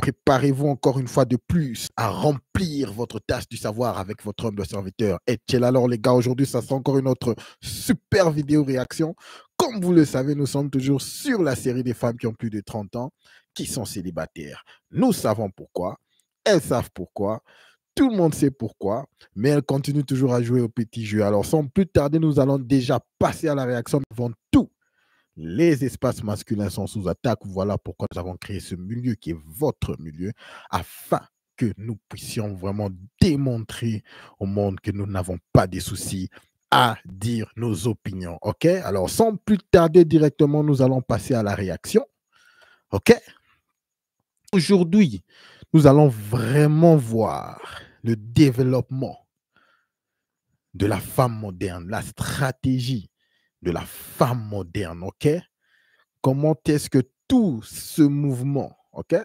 préparez-vous encore une fois de plus à remplir votre tasse du savoir avec votre humble serviteur Etiel. Alors les gars, aujourd'hui, ça sera encore une autre super vidéo réaction. Comme vous le savez, nous sommes toujours sur la série des femmes qui ont plus de 30 ans, qui sont célibataires. Nous savons pourquoi, elles savent pourquoi, tout le monde sait pourquoi, mais elles continuent toujours à jouer au petit jeu. Alors sans plus tarder, nous allons déjà passer à la réaction. Avant tout, les espaces masculins sont sous attaque. Voilà pourquoi nous avons créé ce milieu qui est votre milieu, afin que nous puissions vraiment démontrer au monde que nous n'avons pas de soucis à dire nos opinions. OK? Alors, sans plus tarder, directement, nous allons passer à la réaction. OK? Aujourd'hui, nous allons vraiment voir le développement de la femme moderne, la stratégie de la femme moderne, OK? Comment est-ce que tout ce mouvement, OK?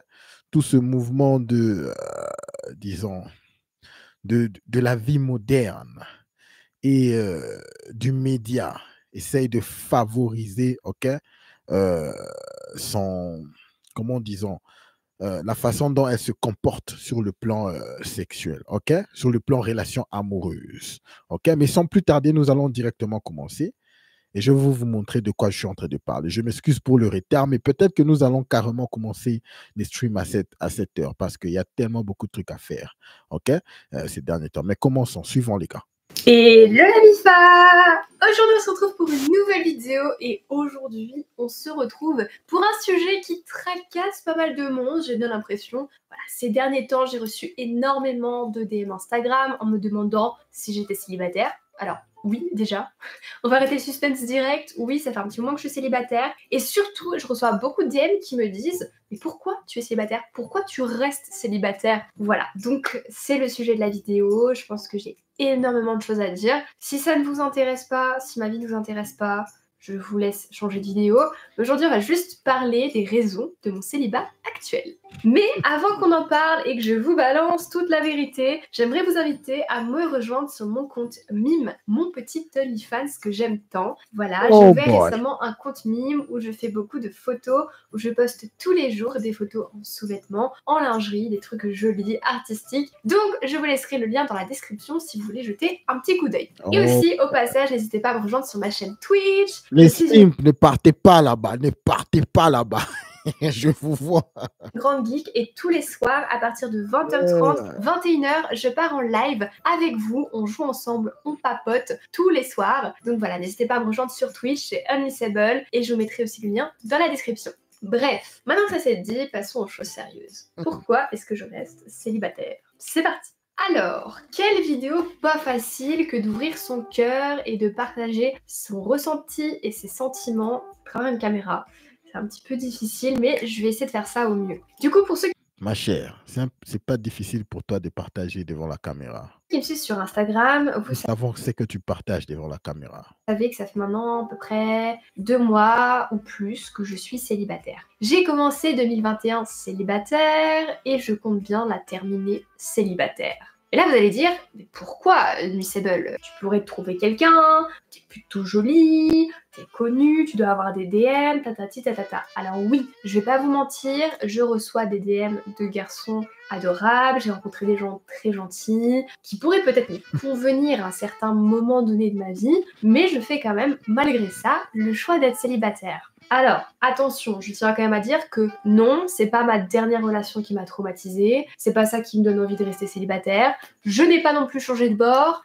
Tout ce mouvement de, disons, de la vie moderne et du média essaye de favoriser, OK? Son, comment disons, la façon dont elle se comporte sur le plan sexuel, OK? Sur le plan relation amoureuse, OK? Mais sans plus tarder, nous allons directement commencer et je vais vous montrer de quoi je suis en train de parler. Je m'excuse pour le retard, mais peut-être que nous allons carrément commencer les streams à cette heure parce qu'il y a tellement beaucoup de trucs à faire, OK? Ces derniers temps. Mais commençons, suivons les gars. Et le Mifa! Aujourd'hui on se retrouve pour une nouvelle vidéo et aujourd'hui on se retrouve pour un sujet qui tracasse pas mal de monde, j'ai bien l'impression. Voilà, ces derniers temps j'ai reçu énormément de DM Instagram en me demandant si j'étais célibataire. Alors oui, déjà, on va arrêter le suspense direct. Oui, ça fait un petit moment que je suis célibataire. Et surtout, je reçois beaucoup de DM qui me disent « Mais pourquoi tu es célibataire? Pourquoi tu restes célibataire ?» Voilà, donc c'est le sujet de la vidéo. Je pense que j'ai énormément de choses à dire. Si ça ne vous intéresse pas, si ma vie ne vous intéresse pas, je vous laisse changer de vidéo. Aujourd'hui, on va juste parler des raisons de mon célibat actuel. Mais avant qu'on en parle et que je vous balance toute la vérité, j'aimerais vous inviter à me rejoindre sur mon compte Mime, mon petit OnlyFans que j'aime tant. Voilà, j'ai ouvert récemment un compte Mime où je fais beaucoup de photos, où je poste tous les jours des photos en sous-vêtements, en lingerie, des trucs jolis, artistiques. Donc, je vous laisserai le lien dans la description si vous voulez jeter un petit coup d'œil. Et aussi, au passage, n'hésitez pas à me rejoindre sur ma chaîne Twitch. Les simps, ne partez pas là-bas, ne partez pas là-bas. Je vous vois. Grande Geek et tous les soirs à partir de 20h30, 21h, je pars en live avec vous, on joue ensemble, on papote tous les soirs. Donc voilà, n'hésitez pas à me rejoindre sur Twitch, c'est Unmissable et je vous mettrai aussi le lien dans la description. Bref, maintenant que ça c'est dit, passons aux choses sérieuses. Pourquoi est-ce que je reste célibataire? C'est parti. Alors, quelle vidéo pas facile que d'ouvrir son cœur et de partager son ressenti et ses sentiments à travers une caméra. C'est un petit peu difficile, mais je vais essayer de faire ça au mieux. Du coup, pour ceux Ma chère, c'est pas difficile pour toi de partager devant la caméra. qui me suivent sur Instagram, vous Nous savons ce que tu partages devant la caméra. savez que ça fait maintenant à peu près 2 mois ou plus que je suis célibataire. J'ai commencé 2021 célibataire et je compte bien la terminer célibataire. Et là, vous allez dire, mais pourquoi, Unmissable? Tu pourrais trouver quelqu'un, t'es plutôt jolie, t'es connue, tu dois avoir des DM, tatati tatata. Alors oui, je vais pas vous mentir, je reçois des DM de garçons adorables, j'ai rencontré des gens très gentils, qui pourraient peut-être me convenir à un certain moment donné de ma vie, mais je fais quand même, malgré ça, le choix d'être célibataire. Alors, attention, je tiens quand même à dire que non, c'est pas ma dernière relation qui m'a traumatisée, c'est pas ça qui me donne envie de rester célibataire, je n'ai pas non plus changé de bord,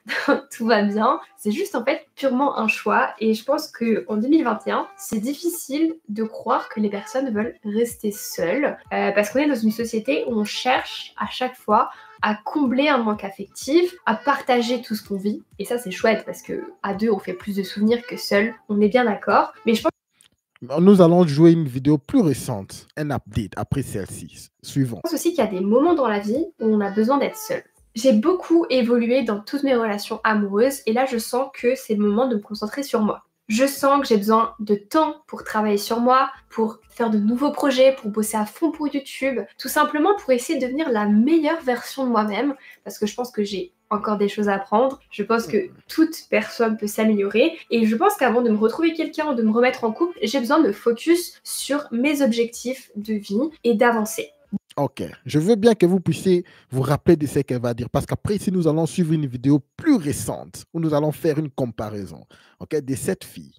tout va bien, c'est juste en fait purement un choix et je pense qu'en 2021, c'est difficile de croire que les personnes veulent rester seules parce qu'on est dans une société où on cherche à chaque fois à combler un manque affectif, à partager tout ce qu'on vit et ça c'est chouette parce que à deux on fait plus de souvenirs que seul, on est bien d'accord, mais je pense nous allons jouer une vidéo plus récente, un update après celle-ci. Suivons. aussi qu'il y a des moments dans la vie où on a besoin d'être seul. J'ai beaucoup évolué dans toutes mes relations amoureuses et là je sens que c'est le moment de me concentrer sur moi. Je sens que j'ai besoin de temps pour travailler sur moi, pour faire de nouveaux projets, pour bosser à fond pour YouTube, tout simplement pour essayer de devenir la meilleure version de moi-même parce que je pense que j'ai encore des choses à apprendre. Je pense que toute personne peut s'améliorer et je pense qu'avant de me retrouver quelqu'un ou de me remettre en couple, j'ai besoin de focus sur mes objectifs de vie et d'avancer. Ok, je veux bien que vous puissiez vous rappeler de ce qu'elle va dire, parce qu'après, ici, nous allons suivre une vidéo plus récente où nous allons faire une comparaison, ok, de cette fille.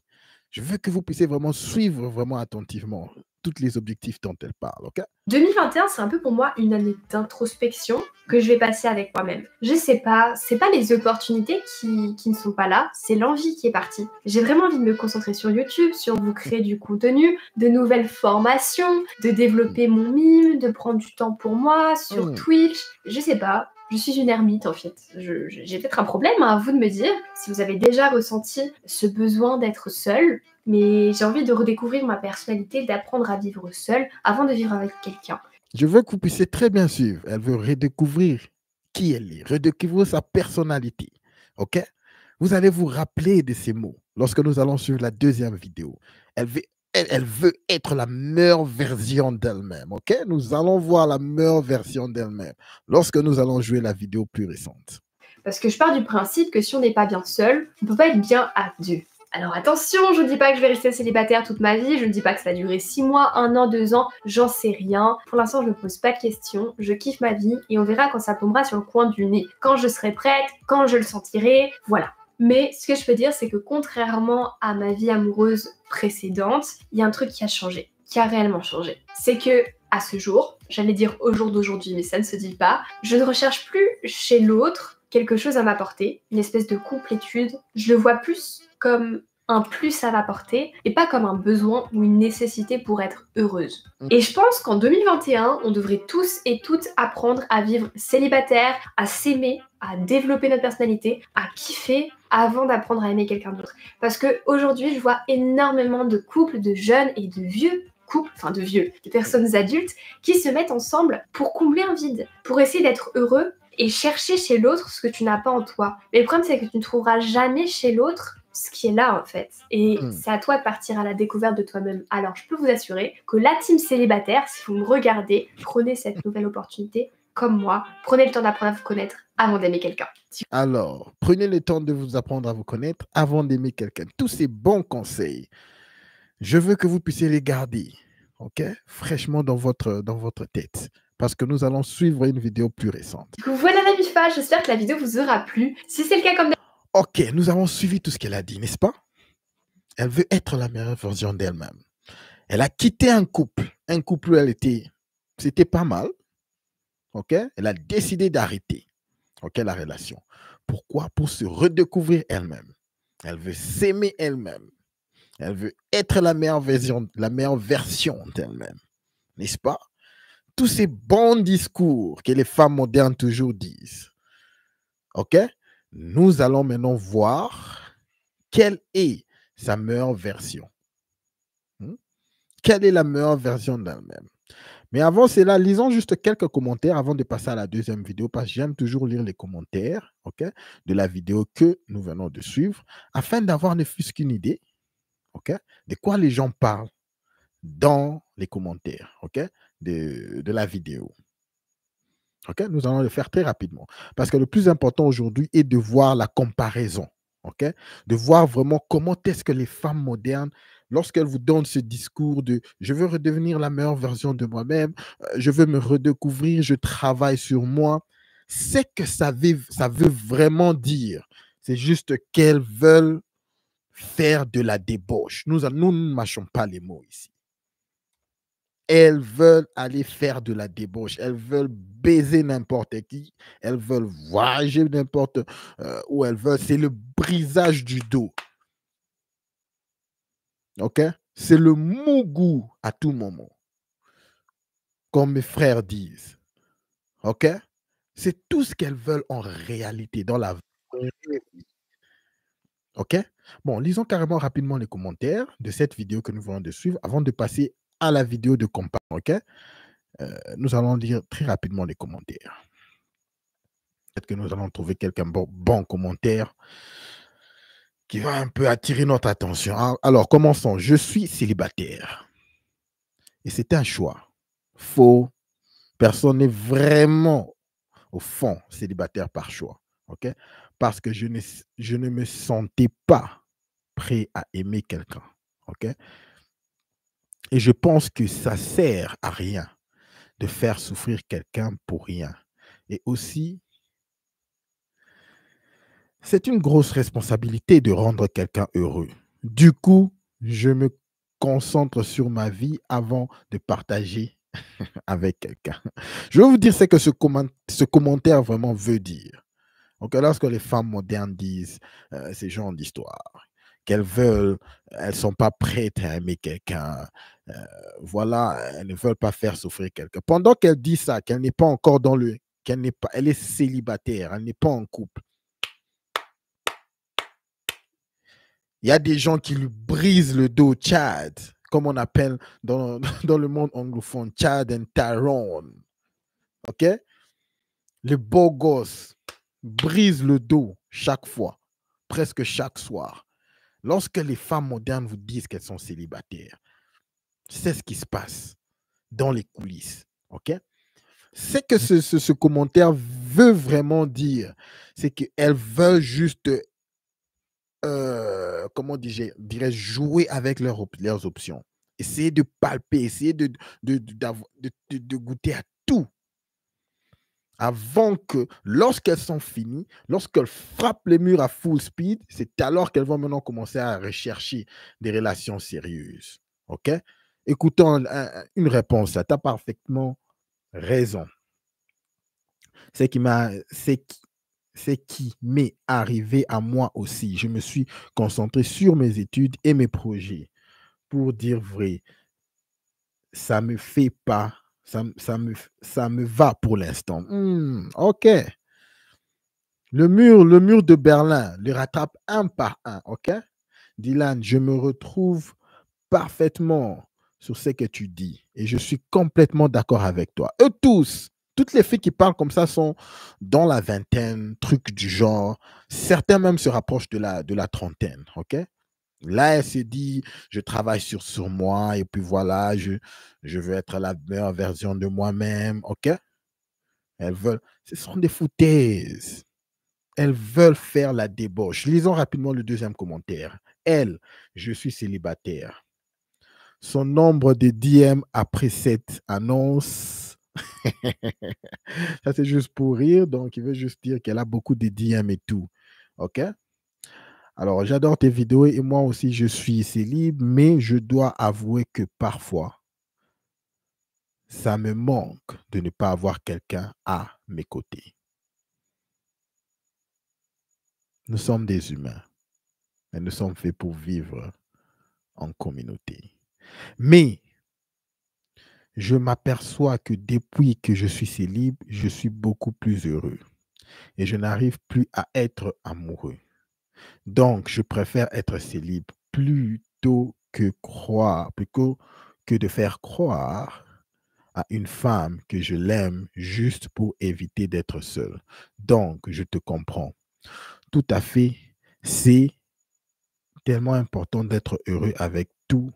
Je veux que vous puissiez vraiment suivre vraiment attentivement tous les objectifs dont elle parle, ok? 2021, c'est un peu pour moi une année d'introspection que je vais passer avec moi-même. Je sais pas, c'est pas les opportunités qui ne sont pas là, c'est l'envie qui est partie. J'ai vraiment envie de me concentrer sur YouTube, sur vous créer du contenu, de nouvelles formations, de développer mon mime, de prendre du temps pour moi, sur Twitch. Je sais pas, je suis une ermite en fait. J'ai peut-être un problème, hein, à vous de me dire si vous avez déjà ressenti ce besoin d'être seul. Mais j'ai envie de redécouvrir ma personnalité, d'apprendre à vivre seule avant de vivre avec quelqu'un. Je veux que vous puissiez très bien suivre. Elle veut redécouvrir qui elle est, redécouvrir sa personnalité. OK? Vous allez vous rappeler de ces mots lorsque nous allons suivre la deuxième vidéo. Elle veut être la meilleure version d'elle-même. OK? Nous allons voir la meilleure version d'elle-même lorsque nous allons jouer la vidéo plus récente. Parce que je pars du principe que si on n'est pas bien seul, on ne peut pas être bien à deux. Alors attention, je ne dis pas que je vais rester célibataire toute ma vie, je ne dis pas que ça va durer 6 mois, 1 an, 2 ans, j'en sais rien. Pour l'instant, je ne me pose pas de questions, je kiffe ma vie et on verra quand ça tombera sur le coin du nez. Quand je serai prête, quand je le sentirai, voilà. Mais ce que je peux dire, c'est que contrairement à ma vie amoureuse précédente, il y a un truc qui a changé, qui a réellement changé. C'est que, à ce jour, j'allais dire au jour d'aujourd'hui, mais ça ne se dit pas, je ne recherche plus chez l'autre quelque chose à m'apporter, une espèce de complétude. Je le vois plus comme un plus à m'apporter et pas comme un besoin ou une nécessité pour être heureuse. Et je pense qu'en 2021, on devrait tous et toutes apprendre à vivre célibataire, à s'aimer, à développer notre personnalité, à kiffer avant d'apprendre à aimer quelqu'un d'autre. Parce qu'aujourd'hui, je vois énormément de couples, de jeunes et de vieux couples, enfin de vieux, de personnes adultes qui se mettent ensemble pour combler un vide, pour essayer d'être heureux et chercher chez l'autre ce que tu n'as pas en toi. Mais le problème, c'est que tu ne trouveras jamais chez l'autre ce qui est là, en fait. Et c'est à toi de partir à la découverte de toi-même. Alors, je peux vous assurer que la team célibataire, si vous me regardez, prenez cette nouvelle opportunité comme moi. Prenez le temps d'apprendre à vous connaître avant d'aimer quelqu'un. Alors, prenez le temps de vous apprendre à vous connaître avant d'aimer quelqu'un. Tous ces bons conseils, je veux que vous puissiez les garder, ok, fraîchement dans votre tête, parce que nous allons suivre une vidéo plus récente. Du coup, voilà la MIFA, j'espère que la vidéo vous aura plu. Si c'est le cas comme... Ok, nous avons suivi tout ce qu'elle a dit, n'est-ce pas? Elle veut être la meilleure version d'elle-même. Elle a quitté un couple où elle était, c'était pas mal, ok? Elle a décidé d'arrêter, ok, la relation. Pourquoi? Pour se redécouvrir elle-même. Elle veut s'aimer elle-même. Elle veut être la meilleure version d'elle-même, n'est-ce pas? Tous ces bons discours que les femmes modernes toujours disent, ok? Nous allons maintenant voir quelle est sa meilleure version. Quelle est la meilleure version d'elle-même? Mais avant cela, lisons juste quelques commentaires avant de passer à la deuxième vidéo, parce que j'aime toujours lire les commentaires, ok, de la vidéo que nous venons de suivre, afin d'avoir ne fût-ce qu'une idée, ok, de quoi les gens parlent dans les commentaires, ok, de la vidéo. Ok, nous allons le faire très rapidement. Parce que le plus important aujourd'hui est de voir la comparaison. Ok, de voir vraiment comment est-ce que les femmes modernes, lorsqu'elles vous donnent ce discours de je veux redevenir la meilleure version de moi-même, je veux me redécouvrir, je travaille sur moi, c'est que ça veut vraiment dire. C'est juste qu'elles veulent faire de la débauche. Nous ne mâchons pas les mots ici. Elles veulent aller faire de la débauche. Elles veulent baiser n'importe qui. Elles veulent voyager n'importe où elles veulent. C'est le brisage du dos. OK? C'est le mougou à tout moment. Comme mes frères disent. OK? C'est tout ce qu'elles veulent en réalité dans la vraie vie. OK? Bon, lisons carrément rapidement les commentaires de cette vidéo que nous venons de suivre avant de passer à la vidéo de comparaison. OK? Nous allons lire très rapidement les commentaires. Peut-être que nous allons trouver quelqu'un bon commentaire qui va un peu attirer notre attention. Alors, commençons. Je suis célibataire. Et c'est un choix. Faux. Personne n'est vraiment, au fond, célibataire par choix. OK? Parce que je ne me sentais pas prêt à aimer quelqu'un. OK? Et je pense que ça sert à rien de faire souffrir quelqu'un pour rien. Et aussi, c'est une grosse responsabilité de rendre quelqu'un heureux. Du coup, je me concentre sur ma vie avant de partager avec quelqu'un. Je vais vous dire ce que ce commentaire vraiment veut dire. Donc, lorsque les femmes modernes disent ces genres d'histoires, qu'elles veulent, elles ne sont pas prêtes à aimer quelqu'un, euh, voilà, elles ne veulent pas faire souffrir quelqu'un. Pendant qu'elle dit ça, qu'elle n'est pas encore elle est célibataire, elle n'est pas en couple. Il y a des gens qui lui brisent le dos, Chad, comme on appelle dans, dans le monde anglophone, Chad and Tyrone. OK? Les beaux gosses brisent le dos chaque fois, presque chaque soir. Lorsque les femmes modernes vous disent qu'elles sont célibataires, c'est ce qui se passe dans les coulisses. OK? C'est que ce commentaire veut vraiment dire, c'est qu'elles veulent juste, comment dirais jouer avec leurs options. Essayer de palper, essayer de goûter à tout avant que, lorsqu'elles sont finies, lorsqu'elles frappent les murs à full speed, c'est alors qu'elles vont maintenant commencer à rechercher des relations sérieuses. OK? Écoutons une réponse là. Tu as parfaitement raison. C'est qui m'est arrivé à moi aussi. Je me suis concentré sur mes études et mes projets. Pour dire vrai, ça me fait pas, ça me va pour l'instant. OK. Le mur de Berlin le rattrape un par un. OK? Dylan, je me retrouve parfaitement sur ce que tu dis et je suis complètement d'accord avec toi. Eux tous, toutes les filles qui parlent comme ça sont dans la vingtaine, trucs du genre. Certains même se rapprochent de la trentaine. OK? Là, elle s'est dit, je travaille sur moi et puis voilà, je veux être la meilleure version de moi-même. OK? Elles veulent, ce sont des foutaises. Elles veulent faire la débauche. Lisons rapidement le deuxième commentaire. Elle, je suis célibataire. Son nombre de DM après cette annonce, ça c'est juste pour rire, donc il veut juste dire qu'elle a beaucoup de DM et tout. OK? Alors, j'adore tes vidéos et moi aussi, je suis célib, mais je dois avouer que parfois, ça me manque de ne pas avoir quelqu'un à mes côtés. Nous sommes des humains et nous sommes faits pour vivre en communauté. Mais je m'aperçois que depuis que je suis célib, je suis beaucoup plus heureux et je n'arrive plus à être amoureux. Donc, je préfère être célib plutôt que de faire croire à une femme que je l'aime juste pour éviter d'être seul. Donc, je te comprends. Tout à fait, c'est tellement important d'être heureux avec tout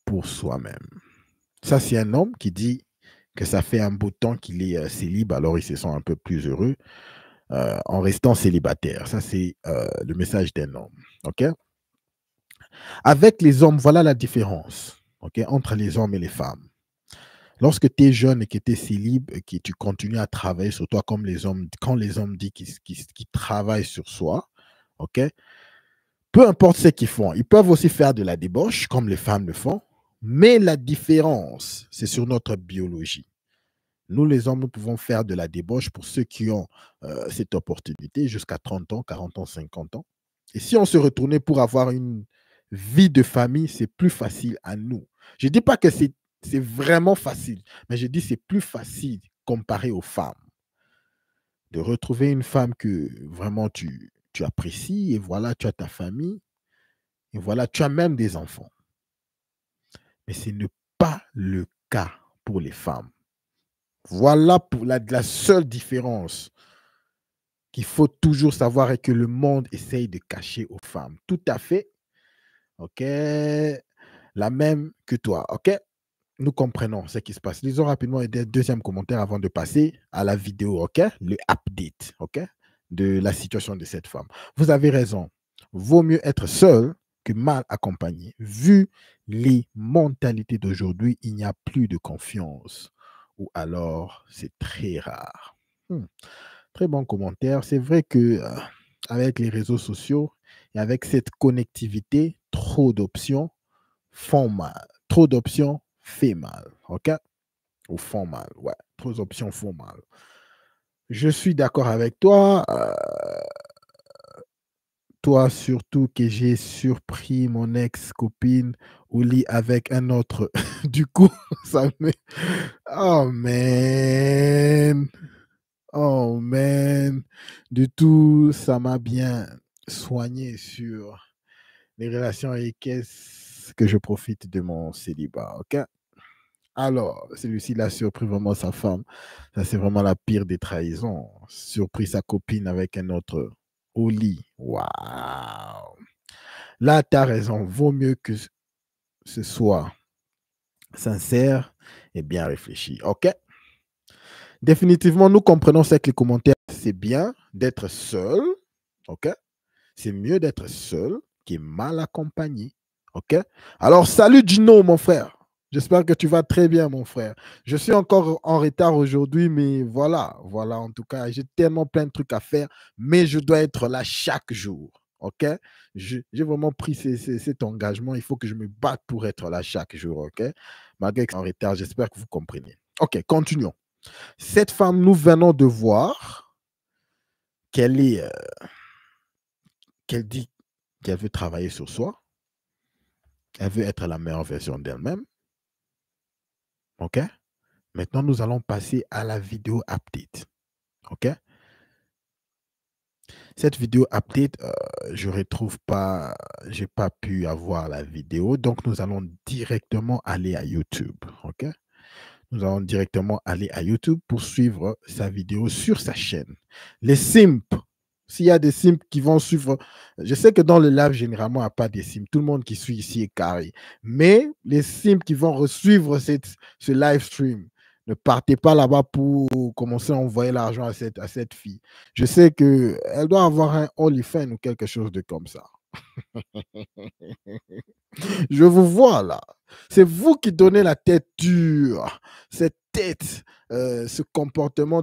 pour soi-même. Ça, c'est un homme qui dit que ça fait un beau temps qu'il est célib, alors il se sent un peu plus heureux en restant célibataire. Ça, c'est le message d'un homme. OK? Avec les hommes, voilà la différence, OK, entre les hommes et les femmes. Lorsque tu es jeune et que tu es célib, et que tu continues à travailler sur toi comme les hommes, quand les hommes disent qu'ils travaillent sur soi, OK, peu importe ce qu'ils font, ils peuvent aussi faire de la débauche comme les femmes le font, mais la différence, c'est sur notre biologie. Nous, les hommes, nous pouvons faire de la débauche pour ceux qui ont cette opportunité jusqu'à 30 ans, 40 ans, 50 ans. Et si on se retournait pour avoir une vie de famille, c'est plus facile à nous. Je ne dis pas que c'est vraiment facile, mais je dis que c'est plus facile comparé aux femmes. De retrouver une femme que vraiment tu apprécies, et voilà, tu as ta famille, et voilà, tu as même des enfants. Mais ce n'est pas le cas pour les femmes. Voilà pour la seule différence qu'il faut toujours savoir et que le monde essaye de cacher aux femmes. Tout à fait. OK. La même que toi. OK. Nous comprenons ce qui se passe. Lisons rapidement un deuxième commentaire avant de passer à la vidéo. OK. Le update. OK. De la situation de cette femme. Vous avez raison. Vaut mieux être seul que mal accompagné. Vu les mentalités d'aujourd'hui, il n'y a plus de confiance ou alors c'est très rare. Très bon commentaire. C'est vrai que avec les réseaux sociaux et avec cette connectivité, trop d'options font mal. Trop d'options fait mal. OK? Ou font mal. Ouais, trop d'options font mal. Je suis d'accord avec toi. Toi, surtout que j'ai surpris mon ex-copine au lit avec un autre. Du coup, ça me... Oh, man. Oh, man. Du tout, ça m'a bien soigné sur les relations et qu'est-ce que je profite de mon célibat, OK? Alors, celui-ci, il a surpris vraiment sa femme. Ça, c'est vraiment la pire des trahisons. Surpris sa copine avec un autre au lit. Waouh! Là, tu as raison. Vaut mieux que ce soit sincère et bien réfléchi. OK? Définitivement, nous comprenons ce que les commentaires, c'est bien d'être seul. OK? C'est mieux d'être seul que mal accompagné. OK? Alors, salut Gino, mon frère. J'espère que tu vas très bien, mon frère. Je suis encore en retard aujourd'hui, mais voilà, voilà, en tout cas, j'ai tellement plein de trucs à faire, mais je dois être là chaque jour. OK? J'ai vraiment pris cet engagement. Il faut que je me batte pour être là chaque jour. OK? Malgré que je suis en retard, j'espère que vous comprenez. OK, continuons. Cette femme, nous venons de voir qu'elle est, qu'elle dit qu'elle veut travailler sur soi. Elle veut être la meilleure version d'elle-même. OK? Maintenant, nous allons passer à la vidéo update. OK? Cette vidéo update, je ne retrouve pas, je n'ai pas pu avoir la vidéo. Donc, nous allons directement aller à YouTube. OK? Nous allons directement aller à YouTube pour suivre sa vidéo sur sa chaîne. Les simps, s'il y a des simps qui vont suivre, je sais que dans le live, généralement, il n'y a pas des simps. Tout le monde qui suit ici est carré. Mais les simps qui vont suivre ce live stream, ne partez pas là-bas pour commencer à envoyer l'argent à cette fille. Je sais qu'elle doit avoir un OnlyFans ou quelque chose de comme ça. Je vous vois là. C'est vous qui donnez la tête dure, cette tête, ce comportement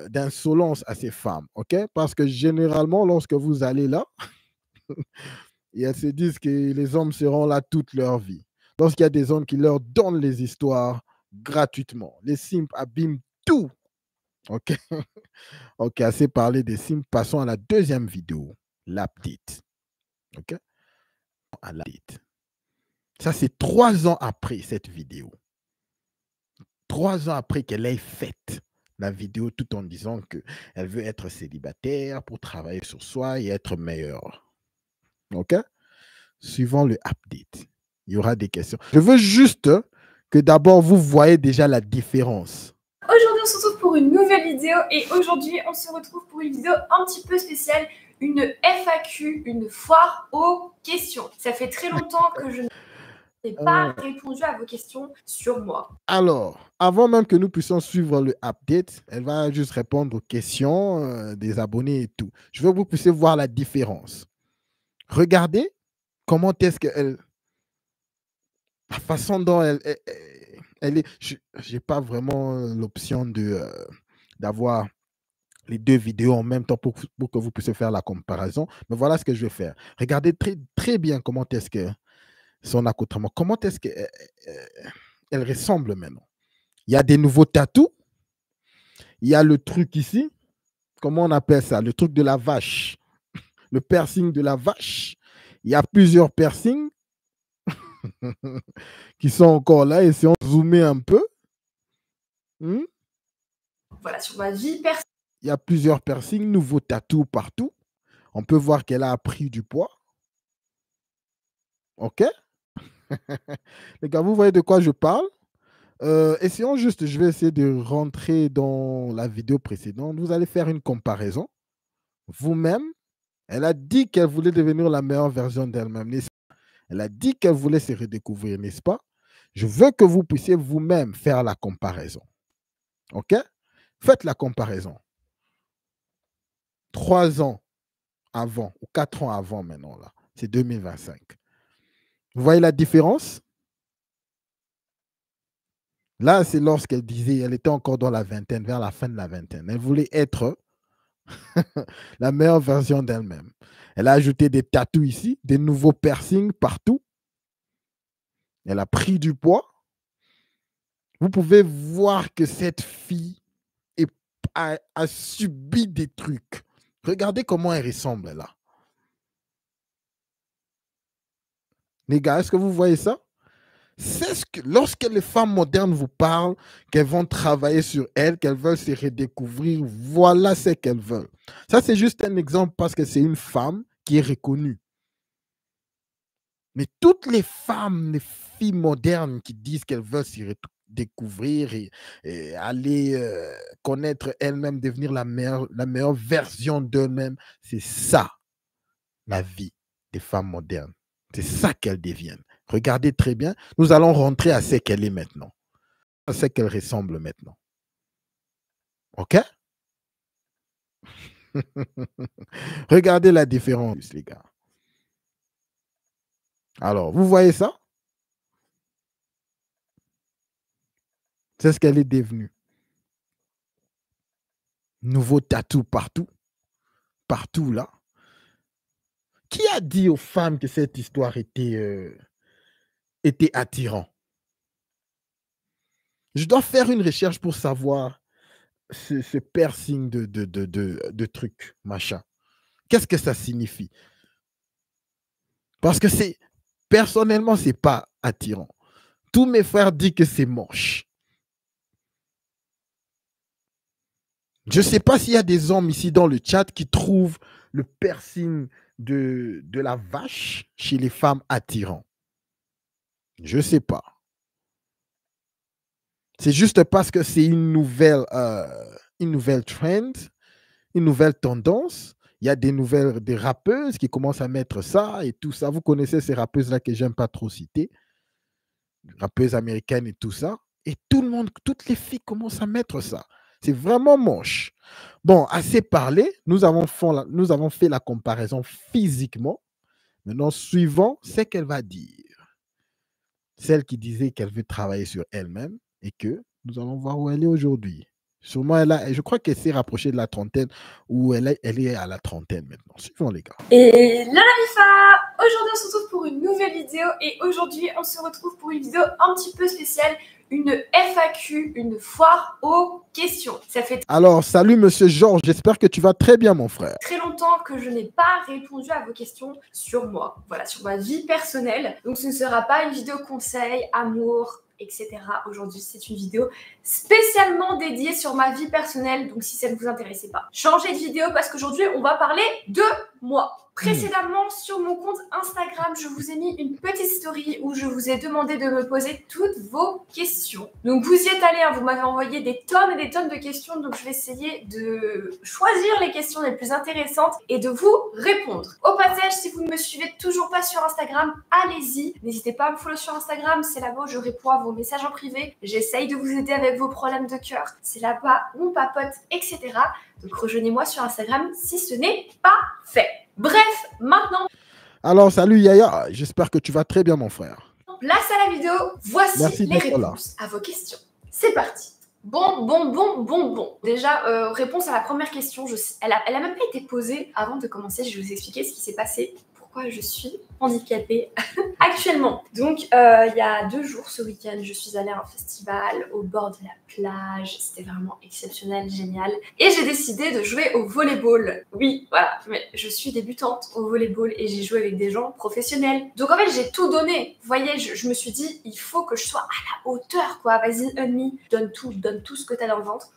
d'insolence à ces femmes, OK? Parce que généralement, lorsque vous allez là, et elles se disent que les hommes seront là toute leur vie. Lorsqu'il y a des hommes qui leur donnent les histoires gratuitement, les simps abîment tout, OK? OK, assez parlé des simps. Passons à la deuxième vidéo, l'update, OK? À l'update. Ça, c'est 3 ans après cette vidéo. 3 ans après qu'elle ait fait la vidéo tout en disant qu'elle veut être célibataire pour travailler sur soi et être meilleure. OK? Suivant le update, il y aura des questions. Je veux juste que d'abord, vous voyez déjà la différence. Aujourd'hui, on se retrouve pour une nouvelle vidéo et aujourd'hui, on se retrouve pour une vidéo un petit peu spéciale, une FAQ, une foire aux questions. Ça fait très longtemps que je n'ai pas répondu à vos questions sur moi. Alors, avant même que nous puissions suivre le update, elle va juste répondre aux questions des abonnés et tout. Je veux que vous puissiez voir la différence. Regardez comment est-ce qu'elle... La façon dont elle est... Je n'ai pas vraiment l'option d'avoir les deux vidéos en même temps pour que vous puissiez faire la comparaison. Mais voilà ce que je vais faire. Regardez très, très bien comment est-ce que son accoutrement, comment est-ce qu'elle ressemble maintenant. Il y a des nouveaux tatous. Il y a le truc ici. Comment on appelle ça? Le truc de la vache. Le piercing de la vache. Il y a plusieurs piercings qui sont encore là. Essayons de zoomer un peu. Voilà, sur ma vie personnelle. Il y a plusieurs piercings, nouveaux tatous partout. On peut voir qu'elle a pris du poids. OK? Les gars, vous voyez de quoi je parle? Essayons juste, je vais essayer de rentrer dans la vidéo précédente. Vous allez faire une comparaison. Vous-même, elle a dit qu'elle voulait devenir la meilleure version d'elle-même, n'est-ce pas? Elle a dit qu'elle voulait se redécouvrir, n'est-ce pas? Je veux que vous puissiez vous-même faire la comparaison. OK? Faites la comparaison. 3 ans avant, ou 4 ans avant maintenant, là. C'est 2025. Vous voyez la différence? Là, c'est lorsqu'elle disait, elle était encore dans la vingtaine, vers la fin de la vingtaine. Elle voulait être la meilleure version d'elle-même. Elle a ajouté des tatous ici, des nouveaux piercings partout. Elle a pris du poids. Vous pouvez voir que cette fille a subi des trucs. Regardez comment elle ressemble là. Les gars, est-ce que vous voyez ça? C'est ce que, lorsque les femmes modernes vous parlent, qu'elles vont travailler sur elles, qu'elles veulent se redécouvrir, voilà ce qu'elles veulent. Ça, c'est juste un exemple parce que c'est une femme qui est reconnue. Mais toutes les femmes, les filles modernes qui disent qu'elles veulent se découvrir et aller connaître elles-mêmes, devenir la meilleure version d'elles-mêmes, c'est ça, la vie des femmes modernes. C'est ça qu'elles deviennent. Regardez très bien, nous allons rentrer à ce qu'elle est maintenant, à ce qu'elle ressemble maintenant. OK? Regardez la différence, les gars. Alors, vous voyez ça? C'est ce qu'elle est devenue. Nouveau tatou partout. Partout, là. Qui a dit aux femmes que cette histoire était attirant? Je dois faire une recherche pour savoir ce piercing de trucs, machin. Qu'est-ce que ça signifie? Parce que personnellement, c'est pas attirant. Tous mes frères disent que c'est moche. Je ne sais pas s'il y a des hommes ici dans le chat qui trouvent le piercing de la vache chez les femmes attirant. Je ne sais pas. C'est juste parce que c'est une nouvelle trend, une nouvelle tendance. Il y a des rappeuses qui commencent à mettre ça et tout ça. Vous connaissez ces rappeuses-là que j'aime pas trop citer. Rappeuses américaines et tout ça. Et tout le monde, toutes les filles commencent à mettre ça. C'est vraiment moche. Bon, assez parlé. Nous avons fait la comparaison physiquement. Maintenant, suivant ce qu'elle va dire. Celle qui disait qu'elle veut travailler sur elle-même et que nous allons voir où elle est aujourd'hui. Sûrement, je crois qu'elle s'est rapprochée de la trentaine ou elle est à la trentaine maintenant. Suivons, les gars. Et là, la Mifa, aujourd'hui, on se retrouve pour une nouvelle vidéo et aujourd'hui, on se retrouve pour une vidéo un petit peu spéciale, une FAQ, une foire aux questions. Ça fait Alors, salut Monsieur Georges, j'espère que tu vas très bien, mon frère. très longtemps que je n'ai pas répondu à vos questions sur moi, voilà, sur ma vie personnelle. Donc, ce ne sera pas une vidéo conseil, amour, etc. Aujourd'hui, c'est une vidéo spécialement dédiée sur ma vie personnelle, donc si ça ne vous intéressait pas, changez de vidéo parce qu'aujourd'hui, on va parler de moi. Précédemment, sur mon compte Instagram, je vous ai mis une petite story où je vous ai demandé de me poser toutes vos questions. Donc, vous y êtes allés, hein, vous m'avez envoyé des tonnes et des tonnes de questions, donc je vais essayer de choisir les questions les plus intéressantes et de vous répondre. Au passage, si vous ne me suivez toujours pas sur Instagram, allez-y. N'hésitez pas à me follow sur Instagram, c'est là-bas où je réponds à vos messages en privé. J'essaye de vous aider avec vos problèmes de cœur. C'est là-bas où on papote, etc. Donc, rejoignez-moi sur Instagram si ce n'est pas fait. Bref, maintenant... Alors, salut Yaya, j'espère que tu vas très bien, mon frère. Place à la vidéo, voici les réponses à vos questions. C'est parti. Bon. Déjà, réponse à la première question, elle a même pas été posée avant de commencer. Je vais vous expliquer ce qui s'est passé, pourquoi je suis handicapée actuellement. Donc, il y a 2 jours, ce week-end, je suis allée à un festival au bord de la plage. C'était vraiment exceptionnel, génial. Et j'ai décidé de jouer au volleyball. Oui, voilà, mais je suis débutante au volleyball et j'ai joué avec des gens professionnels. Donc, en fait, j'ai tout donné. Vous voyez, je me suis dit, il faut que je sois à la hauteur, quoi. Vas-y, Unmi, donne tout ce que t'as dans le ventre.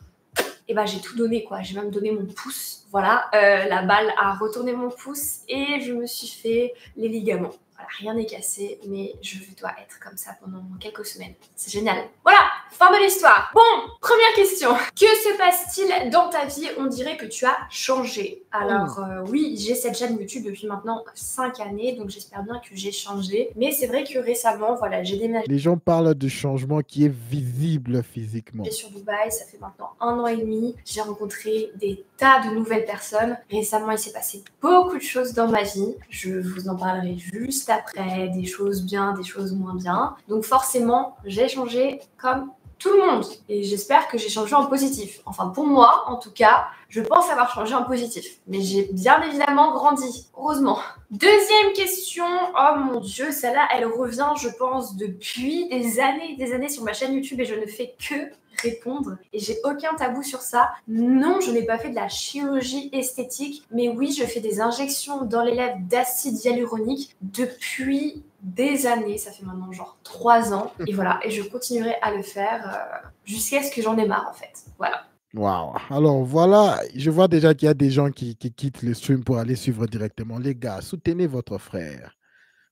Et ben, j'ai tout donné, quoi. J'ai même donné mon pouce. Voilà, la balle a retourné mon pouce et je me suis fait les ligaments. Voilà, rien n'est cassé, mais je dois être comme ça pendant quelques semaines. C'est génial. Voilà, fin de l'histoire. Bon, première question. Que se passe-t-il dans ta vie? On dirait que tu as changé. Alors, oui, j'ai cette chaîne YouTube depuis maintenant 5 années, donc j'espère bien que j'ai changé. Mais c'est vrai que récemment, voilà, j'ai déménagé. Les gens parlent de changement qui est visible physiquement. Sur Dubaï, ça fait maintenant 1 an et demi. J'ai rencontré des tas de nouvelles personnes. Récemment, il s'est passé beaucoup de choses dans ma vie. Je vous en parlerai juste après, des choses bien, des choses moins bien. Donc forcément, j'ai changé comme tout le monde. Et j'espère que j'ai changé en positif. Enfin, pour moi, en tout cas, je pense avoir changé en positif. Mais j'ai bien évidemment grandi, heureusement. Deuxième question. Oh mon Dieu, celle-là, elle revient, je pense, depuis des années sur ma chaîne YouTube et je ne fais que répondre. Et j'ai aucun tabou sur ça. Non, je n'ai pas fait de la chirurgie esthétique, mais oui, je fais des injections dans les lèvres d'acide hyaluronique depuis des années. Ça fait maintenant genre 3 ans. Et voilà, et je continuerai à le faire jusqu'à ce que j'en ai marre en fait. Voilà. Waouh. Alors voilà, je vois déjà qu'il y a des gens qui quittent le stream pour aller suivre directement. Les gars, soutenez votre frère.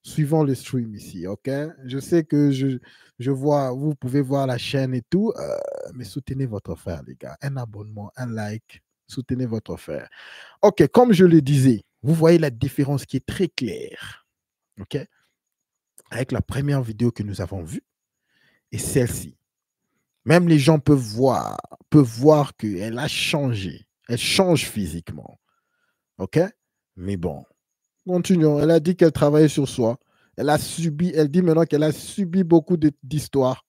Suivons le stream ici, ok? Je sais que je vois, vous pouvez voir la chaîne et tout, mais soutenez votre frère, les gars. Un abonnement, un like, soutenez votre frère. Ok, comme je le disais, vous voyez la différence qui est très claire, ok? Avec la première vidéo que nous avons vue et celle-ci. Même les gens peuvent voir qu'elle a changé. Elle change physiquement, ok? Mais bon, continuons. Elle a dit qu'elle travaillait sur soi. Elle dit maintenant qu'elle a subi beaucoup d'histoires.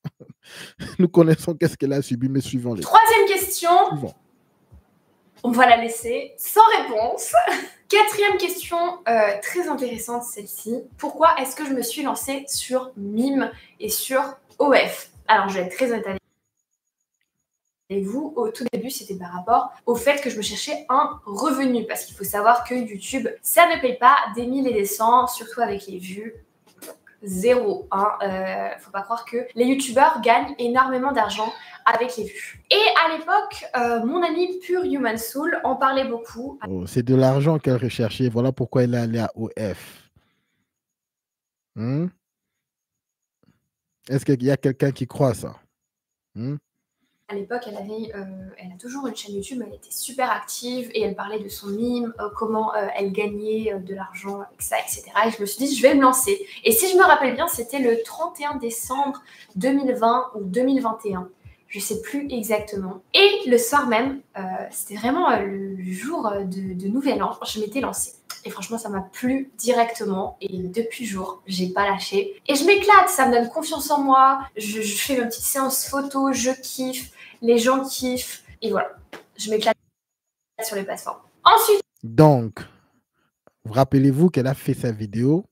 Nous connaissons qu'est-ce qu'elle a subi, mais suivons les. Troisième question. Suivons. On va la laisser sans réponse. Quatrième question, très intéressante celle-ci. Pourquoi est-ce que je me suis lancée sur Mime et sur OF? Alors, je vais être très honnête avec vous. Au tout début, c'était par rapport au fait que je me cherchais un revenu. Parce qu'il faut savoir que YouTube, ça ne paye pas des 1000 et des 100, surtout avec les vues. Zéro. Faut pas croire que les youtubeurs gagnent énormément d'argent avec les vues. Et à l'époque, mon ami Pure Human Soul en parlait beaucoup. Oh, c'est de l'argent qu'elle recherchait. Voilà pourquoi elle est allée à OF. Est-ce qu'il y a quelqu'un qui croit à ça? À l'époque, elle a toujours une chaîne YouTube, elle était super active et elle parlait de son mime, comment elle gagnait de l'argent avec ça, etc. Et je me suis dit, je vais me lancer. Et si je me rappelle bien, c'était le 31 décembre 2020 ou 2021. Je sais plus exactement. Et le soir même, c'était vraiment le jour de Nouvel An, je m'étais lancée. Et franchement, ça m'a plu directement. Et depuis jour, j'ai pas lâché. Et je m'éclate, ça me donne confiance en moi. Je fais ma petite séance photo, je kiffe. Les gens kiffent. Et voilà, je m'éclate sur les plateformes. Ensuite. Donc, rappelez-vous qu'elle a fait sa vidéo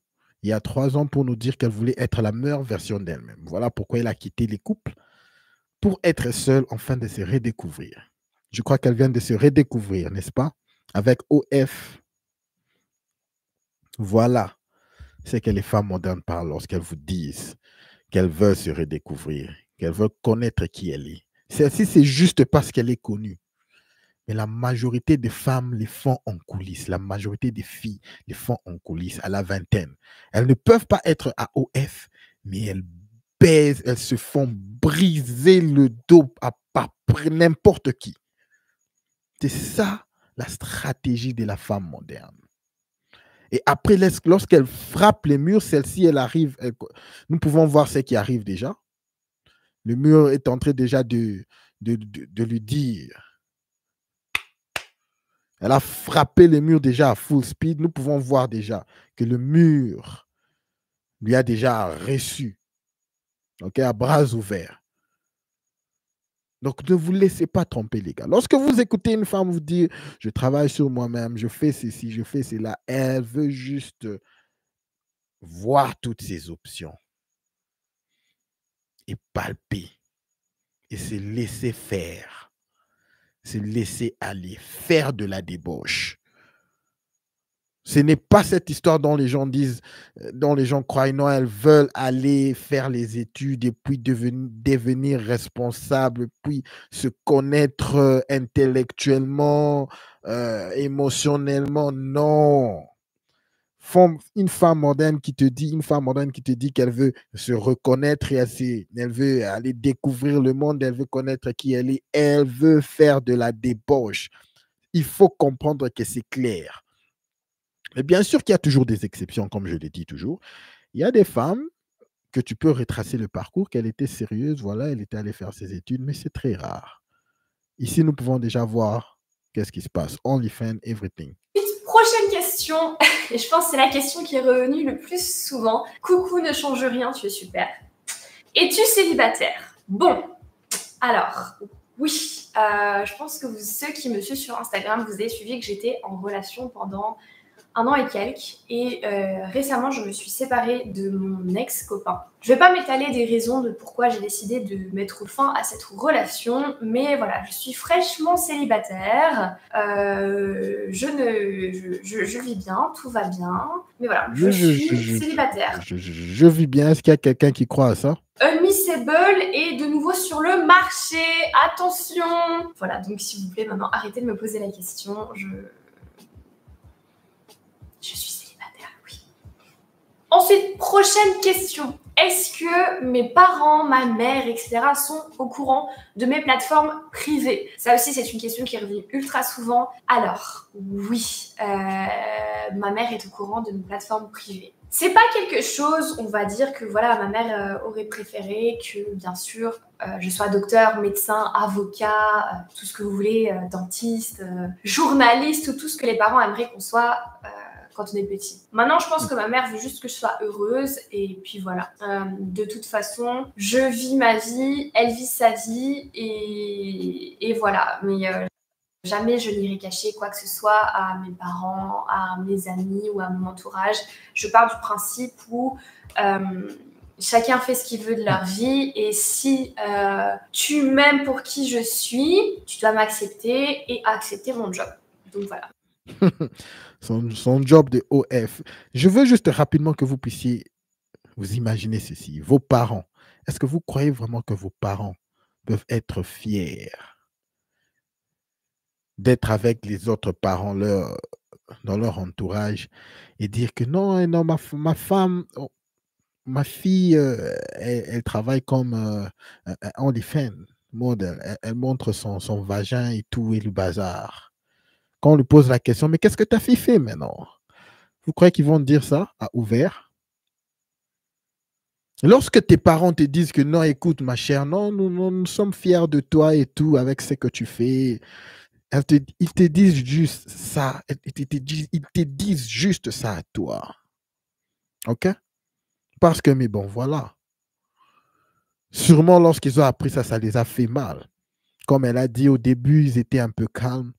il y a 3 ans pour nous dire qu'elle voulait être la meilleure version d'elle-même. Voilà pourquoi elle a quitté les couples pour être seule, afin de se redécouvrir. Je crois qu'elle vient de se redécouvrir, n'est-ce pas? Avec OF. Voilà ce que les femmes modernes parlent lorsqu'elles vous disent qu'elles veulent se redécouvrir, qu'elles veulent connaître qui elle est. Celle-ci, c'est juste parce qu'elle est connue. Mais la majorité des femmes les font en coulisses. La majorité des filles les font en coulisses à la vingtaine. Elles ne peuvent pas être à OF, mais elles baisent, elles se font briser le dos par n'importe qui. C'est ça la stratégie de la femme moderne. Et après, lorsqu'elle frappe les murs, celle-ci, elle arrive. Nous pouvons voir ce qui arrive déjà. Le mur est en train déjà de lui dire. Elle a frappé le mur déjà à full speed. Nous pouvons voir déjà que le mur lui a déjà reçu. OK, à bras ouverts. Donc, ne vous laissez pas tromper, les gars. Lorsque vous écoutez une femme vous dire « Je travaille sur moi-même, je fais ceci, je fais cela », elle veut juste voir toutes ces options et palper et se laisser faire, se laisser aller, faire de la débauche. Ce n'est pas cette histoire dont les gens disent, dont les gens croient, non, elles veulent aller faire les études et puis devenir responsables, puis se connaître intellectuellement, émotionnellement. Non. Une femme moderne qui te dit qu'elle veut se reconnaître et elle veut aller découvrir le monde, elle veut connaître qui elle est, elle veut faire de la débauche. Il faut comprendre que c'est clair. Mais bien sûr qu'il y a toujours des exceptions, comme je l'ai dit toujours. Il y a des femmes que tu peux retracer le parcours, qu'elle était sérieuse, voilà, elle était allée faire ses études, mais c'est très rare. Ici, nous pouvons déjà voir qu'est-ce qui se passe. OnlyFans, everything. Prochaine question, et je pense que c'est la question qui est revenue le plus souvent. Coucou, ne change rien, tu es super. Es-tu célibataire? Bon, Alors, oui, je pense que ceux qui me suivent sur Instagram, vous avez suivi que j'étais en relation pendant 1 an et quelques. Et récemment, je me suis séparée de mon ex-copain. Je vais pas m'étaler des raisons de pourquoi j'ai décidé de mettre fin à cette relation, mais voilà, je suis fraîchement célibataire. Je vis bien, tout va bien, mais voilà, je suis célibataire. Je vis bien. Est-ce qu'il y a quelqu'un qui croit à ça? Unmissable est de nouveau sur le marché. Attention. Voilà, donc s'il vous plaît, maintenant, arrêtez de me poser la question. Je suis célibataire, oui. Ensuite, prochaine question. Est-ce que mes parents, ma mère, etc. sont au courant de mes plateformes privées? Ça aussi, c'est une question qui revient ultra souvent. Alors, oui, ma mère est au courant de mes plateformes privées. C'est pas quelque chose, on va dire que voilà, ma mère aurait préféré que, bien sûr, je sois docteur, médecin, avocat, tout ce que vous voulez, dentiste, journaliste, ou tout ce que les parents aimeraient qu'on soit quand on est petit. Maintenant, je pense que ma mère veut juste que je sois heureuse, et puis voilà. De toute façon, je vis ma vie, elle vit sa vie, et voilà. Mais jamais je n'irai cacher quoi que ce soit à mes parents, à mes amis ou à mon entourage. Je pars du principe où chacun fait ce qu'il veut de leur vie, et si tu m'aimes pour qui je suis, tu dois m'accepter et accepter mon job. Donc voilà. Son job de OF. Je veux juste rapidement que vous puissiez vous imaginer ceci. Vos parents, est-ce que vous croyez vraiment que vos parents peuvent être fiers d'être avec les autres parents dans leur entourage et dire que non, non, ma femme, ma fille, elle travaille comme un OnlyFans model. Elle montre son vagin et tout et le bazar. Quand on lui pose la question, mais qu'est-ce que ta fille fait maintenant? Vous croyez qu'ils vont dire ça à ouvert? Lorsque tes parents te disent que non, écoute, ma chère, non, nous sommes fiers de toi et tout avec ce que tu fais, ils te disent juste ça. Ils te disent juste ça à toi. OK? Parce que, mais bon, voilà. Sûrement, lorsqu'ils ont appris ça, ça les a fait mal. Comme elle a dit au début, ils étaient un peu calmes.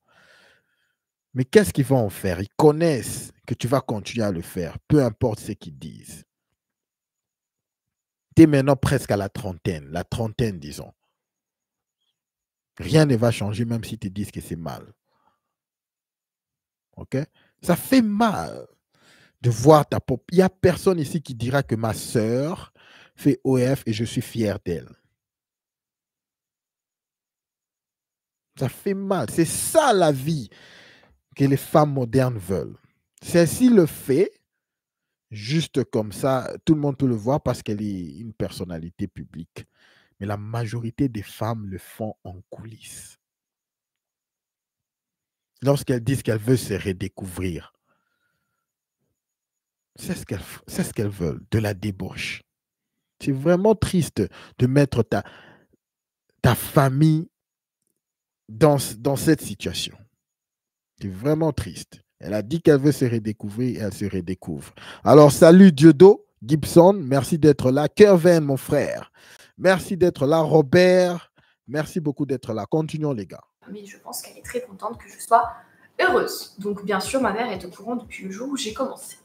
Mais qu'est-ce qu'ils vont en faire? Ils connaissent que tu vas continuer à le faire, peu importe ce qu'ils disent. Tu es maintenant presque à la trentaine, disons. Rien ne va changer, même si tu disent que c'est mal. OK? Ça fait mal de voir ta pop. Il n'y a personne ici qui dira que ma sœur fait OF et je suis fier d'elle. Ça fait mal. C'est ça la vie que les femmes modernes veulent. Celle-ci le fait juste comme ça. Tout le monde peut le voir parce qu'elle est une personnalité publique. Mais la majorité des femmes le font en coulisses. Lorsqu'elles disent qu'elles veulent se redécouvrir, c'est ce qu'elles veulent, de la débauche. C'est vraiment triste de mettre ta famille dans cette situation. C'est vraiment triste. Elle a dit qu'elle veut se redécouvrir et elle se redécouvre. Alors, salut Dieudo, Gibson, merci d'être là. Kerven, mon frère, merci d'être là. Robert, merci beaucoup d'être là. Continuons, les gars. Mais je pense qu'elle est très contente que je sois heureuse. Donc, bien sûr, ma mère est au courant depuis le jour où j'ai commencé.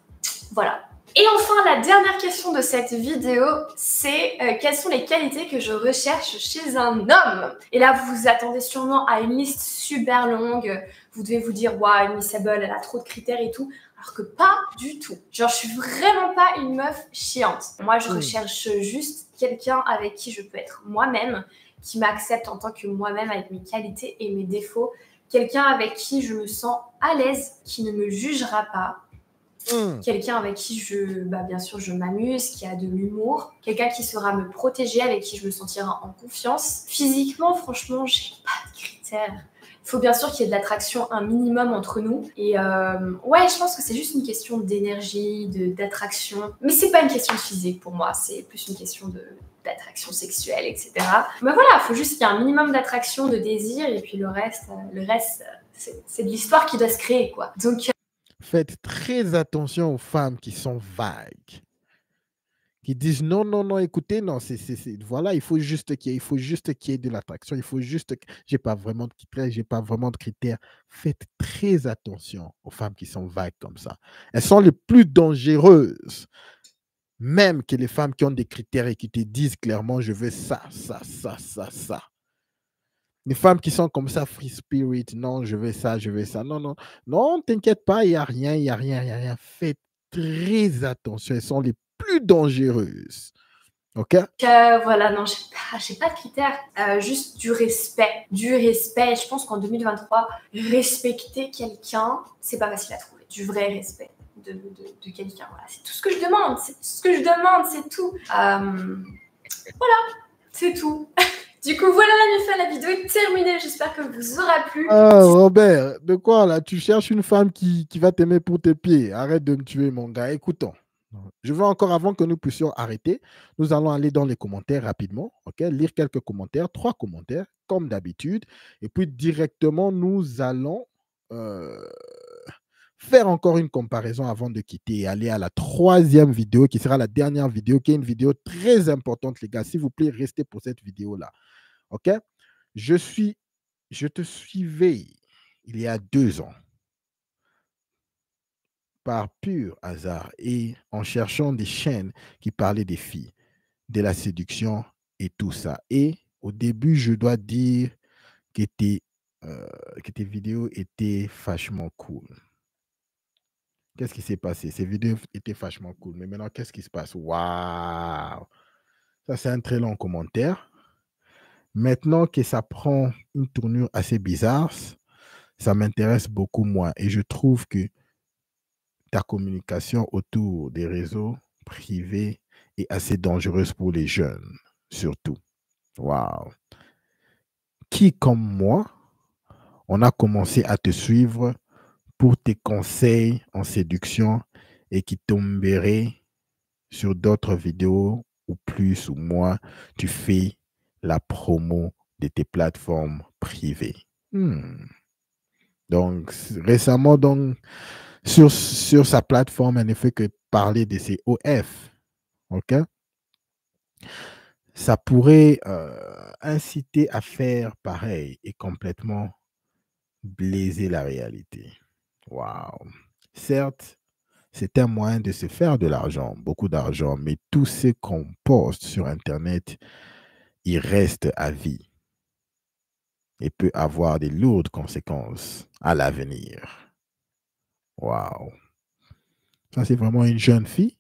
Voilà. Et enfin, la dernière question de cette vidéo, c'est quelles sont les qualités que je recherche chez un homme? Et là, vous vous attendez sûrement à une liste super longue. Vous devez vous dire, waouh, Unmissable, elle a trop de critères et tout. Alors que pas du tout. Genre, je suis vraiment pas une meuf chiante. Moi, je recherche juste quelqu'un avec qui je peux être moi-même, qui m'accepte en tant que moi-même avec mes qualités et mes défauts. Quelqu'un avec qui je me sens à l'aise, qui ne me jugera pas. Quelqu'un avec qui bien sûr, je m'amuse, qui a de l'humour. Quelqu'un qui saura me protéger, avec qui je me sentirai en confiance. Physiquement, franchement, j'ai pas de critères. Il faut bien sûr qu'il y ait de l'attraction, un minimum entre nous. Et ouais, je pense que c'est juste une question d'énergie, d'attraction. Mais c'est pas une question de physique pour moi, c'est plus une question d'attraction sexuelle, etc. Mais voilà, il faut juste qu'il y ait un minimum d'attraction, de désir, et puis le reste c'est de l'histoire qui doit se créer, quoi. Donc, faites très attention aux femmes qui sont vagues, qui disent non, non, non, écoutez, non, voilà, il faut juste qu'il y ait de l'attraction, il faut juste, j'ai pas vraiment de critères, j'ai pas vraiment de critères. Faites très attention aux femmes qui sont vagues comme ça. Elles sont les plus dangereuses, même que les femmes qui ont des critères et qui te disent clairement, je veux ça, ça, ça, ça, ça. Les femmes qui sont comme ça, free spirit, non, je veux ça, je veux ça. Non, non, non, t'inquiète pas, il n'y a rien, il n'y a rien, il n'y a rien. Faites très attention, elles sont les plus dangereuses. OK? Voilà, non, j'ai pas de critères, juste du respect. Du respect. Je pense qu'en 2023, respecter quelqu'un, c'est pas facile à trouver. Du vrai respect de quelqu'un. Voilà, c'est tout ce que je demande. C'est tout ce que je demande, c'est tout. Voilà, c'est tout. Du coup, voilà la fin, la vidéo est terminée. J'espère que vous aura plu. Robert, de quoi là? Tu cherches une femme qui va t'aimer pour tes pieds. Arrête de me tuer, mon gars. Écoutons. Je veux encore, avant que nous puissions arrêter, nous allons aller dans les commentaires rapidement, ok? Lire quelques commentaires, 3 commentaires, comme d'habitude. Et puis, directement, nous allons faire encore une comparaison avant de quitter et aller à la 3e vidéo, qui sera la dernière vidéo, qui est une vidéo très importante, les gars. S'il vous plaît, restez pour cette vidéo-là, ok? Je te suivais il y a 2 ans par pur hasard et en cherchant des chaînes qui parlaient des filles, de la séduction et tout ça. Et au début, je dois dire que tes vidéos étaient vachement cool. Qu'est-ce qui s'est passé? Ces vidéos étaient vachement cool. Mais maintenant, qu'est-ce qui se passe? Waouh! Ça, c'est un très long commentaire. Maintenant que ça prend une tournure assez bizarre, ça m'intéresse beaucoup moins. Et je trouve que ta communication autour des réseaux privés est assez dangereuse pour les jeunes, surtout. Waouh! Qui, comme moi, on a commencé à te suivre pour tes conseils en séduction et qui tomberait sur d'autres vidéos ou plus ou moins, tu fais la promo de tes plateformes privées. Donc, récemment, donc, sur sa plateforme, elle ne fait que parler de ses OF. OK? Ça pourrait inciter à faire pareil et complètement blaiser la réalité. Waouh! Certes, c'est un moyen de se faire de l'argent, beaucoup d'argent, mais tout ce qu'on poste sur Internet, il reste à vie et peut avoir des lourdes conséquences à l'avenir. Waouh! Ça, c'est vraiment une jeune fille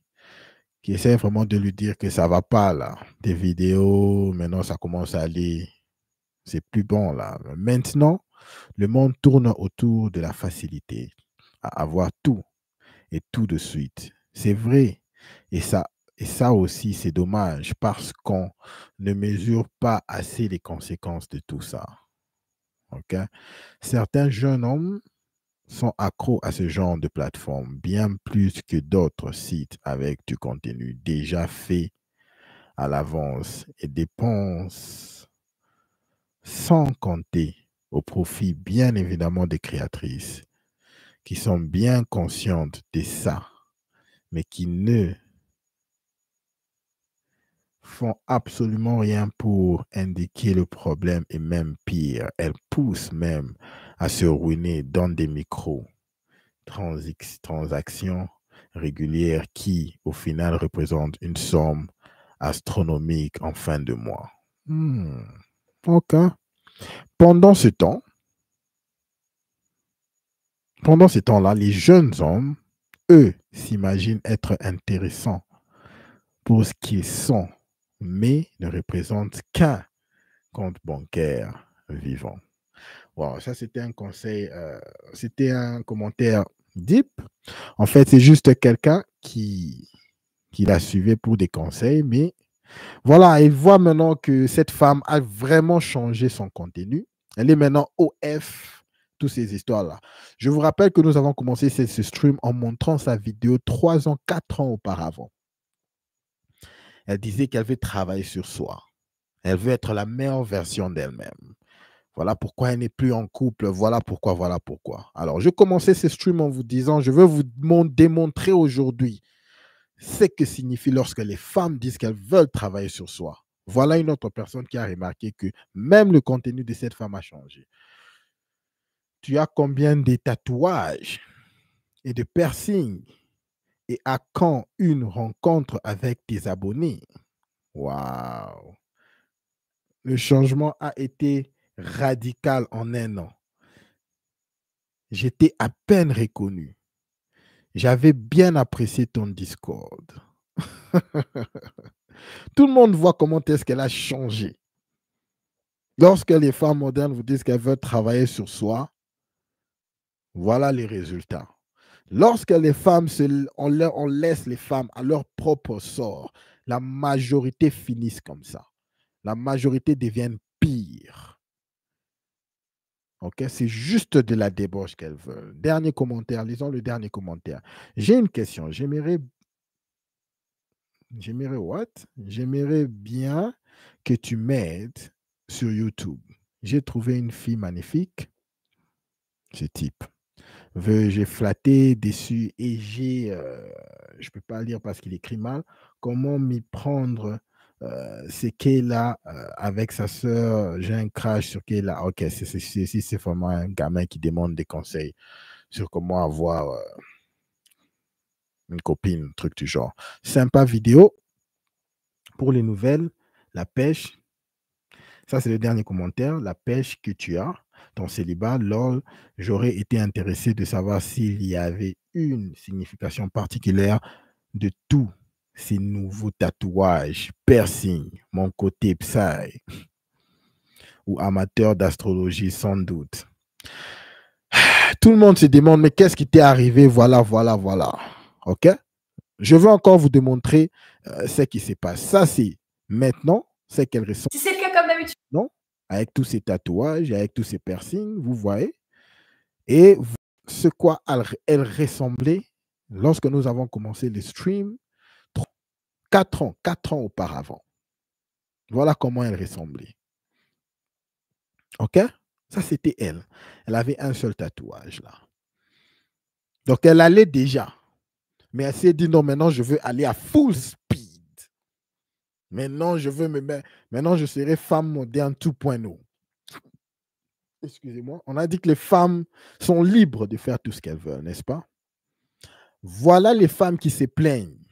qui essaie vraiment de lui dire que ça ne va pas, là. Des vidéos, maintenant, ça commence à aller. C'est plus bon, là. Maintenant, le monde tourne autour de la facilité à avoir tout et tout de suite. C'est vrai. Et ça aussi, c'est dommage parce qu'on ne mesure pas assez les conséquences de tout ça. OK? Certains jeunes hommes sont accros à ce genre de plateforme bien plus que d'autres sites avec du contenu déjà fait à l'avance et dépensent sans compter au profit bien évidemment des créatrices qui sont bien conscientes de ça, mais qui ne font absolument rien pour indiquer le problème et même pire, elles poussent même à se ruiner dans des transactions régulières qui, au final, représentent une somme astronomique en fin de mois. OK. Pendant ce temps-là, les jeunes hommes, eux, s'imaginent être intéressants pour ce qu'ils sont, mais ne représentent qu'un compte bancaire vivant. Wow, ça, c'était un conseil, c'était un commentaire deep. En fait, c'est juste quelqu'un qui la suivait pour des conseils, mais voilà, il voit maintenant que cette femme a vraiment changé son contenu. Elle est maintenant OF, toutes ces histoires-là. Je vous rappelle que nous avons commencé ce stream en montrant sa vidéo 3 ans, 4 ans auparavant. Elle disait qu'elle veut travailler sur soi. Elle veut être la meilleure version d'elle-même. Voilà pourquoi elle n'est plus en couple. Voilà pourquoi, voilà pourquoi. Alors, je commençais ce stream en vous disant, je veux vous démontrer aujourd'hui ce que signifie lorsque les femmes disent qu'elles veulent travailler sur soi. Voilà une autre personne qui a remarqué que même le contenu de cette femme a changé. Tu as combien de tatouages et de piercings et à quand une rencontre avec tes abonnés? Waouh! Le changement a été radical en un an. J'étais à peine reconnu. J'avais bien apprécié ton Discord. Tout le monde voit comment est-ce qu'elle a changé. Lorsque les femmes modernes vous disent qu'elles veulent travailler sur soi, voilà les résultats. Lorsque les femmes, on laisse les femmes à leur propre sort, la majorité finissent comme ça. La majorité deviennent pires. Okay? C'est juste de la débauche qu'elles veulent. Dernier commentaire, lisons le dernier commentaire. J'ai une question. J'aimerais what? J'aimerais bien que tu m'aides sur YouTube. J'ai trouvé une fille magnifique. Ce type. J'ai flatté dessus et je ne peux pas lire parce qu'il écrit mal. Comment m'y prendre? C'est Kayla avec sa sœur. J'ai un crash sur Kayla. Ok, c'est vraiment un gamin qui demande des conseils sur comment avoir une copine, un truc du genre. Sympa vidéo. Pour les nouvelles, la pêche. Ça, c'est le dernier commentaire. La pêche que tu as, ton célibat, lol, j'aurais été intéressé de savoir s'il y avait une signification particulière de tous ces nouveaux tatouages, piercings, mon côté psy ou amateur d'astrologie sans doute. Tout le monde se demande, mais qu'est-ce qui t'est arrivé? Voilà. OK? Je veux encore vous démontrer ce qui se passe. Ça, c'est maintenant, c'est qu'elle ressent. Si c'est le cas comme d'habitude. Non? Avec tous ces tatouages, avec tous ces piercings, vous voyez. Et ce quoi elle ressemblait lorsque nous avons commencé le stream 4 ans auparavant. Voilà comment elle ressemblait. OK? Ça, c'était elle. Elle avait un seul tatouage là. Donc, elle allait déjà. Mais elle s'est dit, non, maintenant, je veux aller à full speed. Maintenant, maintenant, je serai femme moderne 2.0. Excusez-moi. On a dit que les femmes sont libres de faire tout ce qu'elles veulent, n'est-ce pas? Voilà les femmes qui se plaignent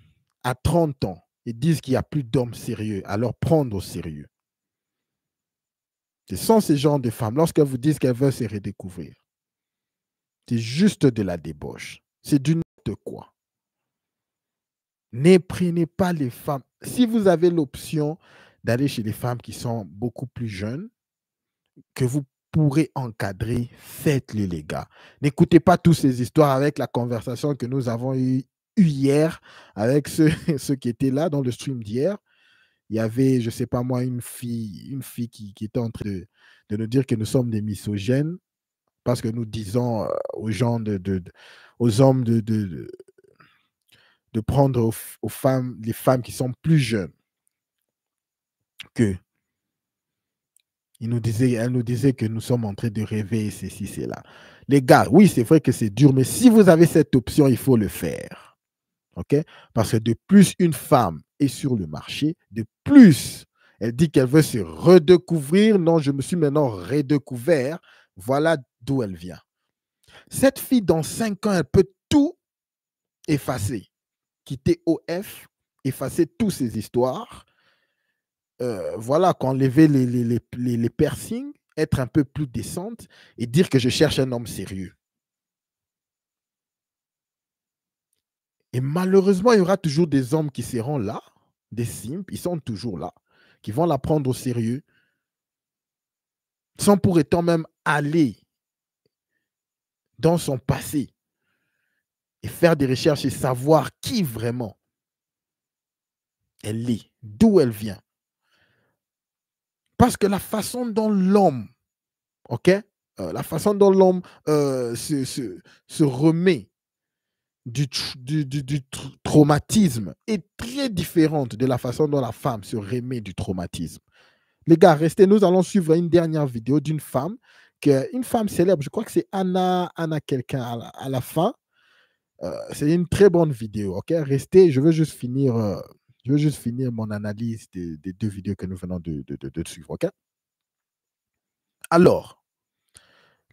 à 30 ans et disent qu'il n'y a plus d'hommes sérieux, à leur prendre au sérieux. Ce sont ces genres de femmes, lorsqu'elles vous disent qu'elles veulent se redécouvrir, c'est juste de la débauche. C'est du n'importe quoi. Ne prenez pas les femmes. Si vous avez l'option d'aller chez les femmes qui sont beaucoup plus jeunes, que vous pourrez encadrer, faites-le, les gars. N'écoutez pas toutes ces histoires avec la conversation que nous avons eue hier avec ceux qui étaient là dans le stream d'hier. Il y avait, je ne sais pas moi, une fille qui était en train de nous dire que nous sommes des misogynes parce que nous disons aux gens, aux hommes de prendre aux femmes, les femmes qui sont plus jeunes que. Elle nous disait que nous sommes en train de rêver, ceci, cela. Les gars, oui, c'est vrai que c'est dur, mais si vous avez cette option, il faut le faire. OK? Parce que de plus une femme est sur le marché, de plus elle dit qu'elle veut se redécouvrir. Non, je me suis maintenant redécouvert. Voilà d'où elle vient. Cette fille, dans 5 ans, elle peut tout effacer. Quitter OF, effacer toutes ces histoires. Voilà, qu'enlever les piercings, être un peu plus décente et dire que je cherche un homme sérieux. Et malheureusement, il y aura toujours des hommes qui seront là, des simples, ils sont toujours là, qui vont la prendre au sérieux, sans pour autant même aller dans son passé et faire des recherches et savoir qui vraiment elle est, d'où elle vient. Parce que la façon dont l'homme, OK, la façon dont l'homme se remet du traumatisme est très différente de la façon dont la femme se remet du traumatisme. Les gars, restez, nous allons suivre une dernière vidéo d'une femme, une femme célèbre, je crois que c'est Anna quelqu'un à la fin. C'est une très bonne vidéo, ok? Restez, je veux juste finir mon analyse des deux vidéos que nous venons de suivre, ok? Alors,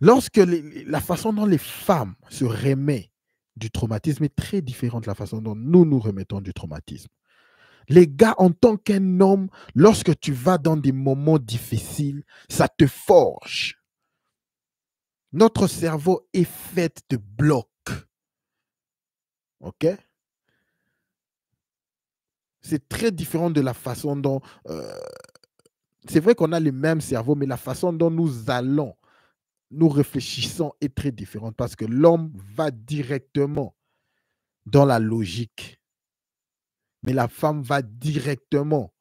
lorsque la façon dont les femmes se remettent du traumatisme est très différente de la façon dont nous nous remettons du traumatisme. Les gars, en tant qu'un homme, lorsque tu vas dans des moments difficiles, ça te forge. Notre cerveau est fait de blocs. OK? C'est très différent de la façon dont... c'est vrai qu'on a le même cerveau, mais la façon dont nous réfléchissons est très différente parce que l'homme va directement dans la logique, mais la femme va directement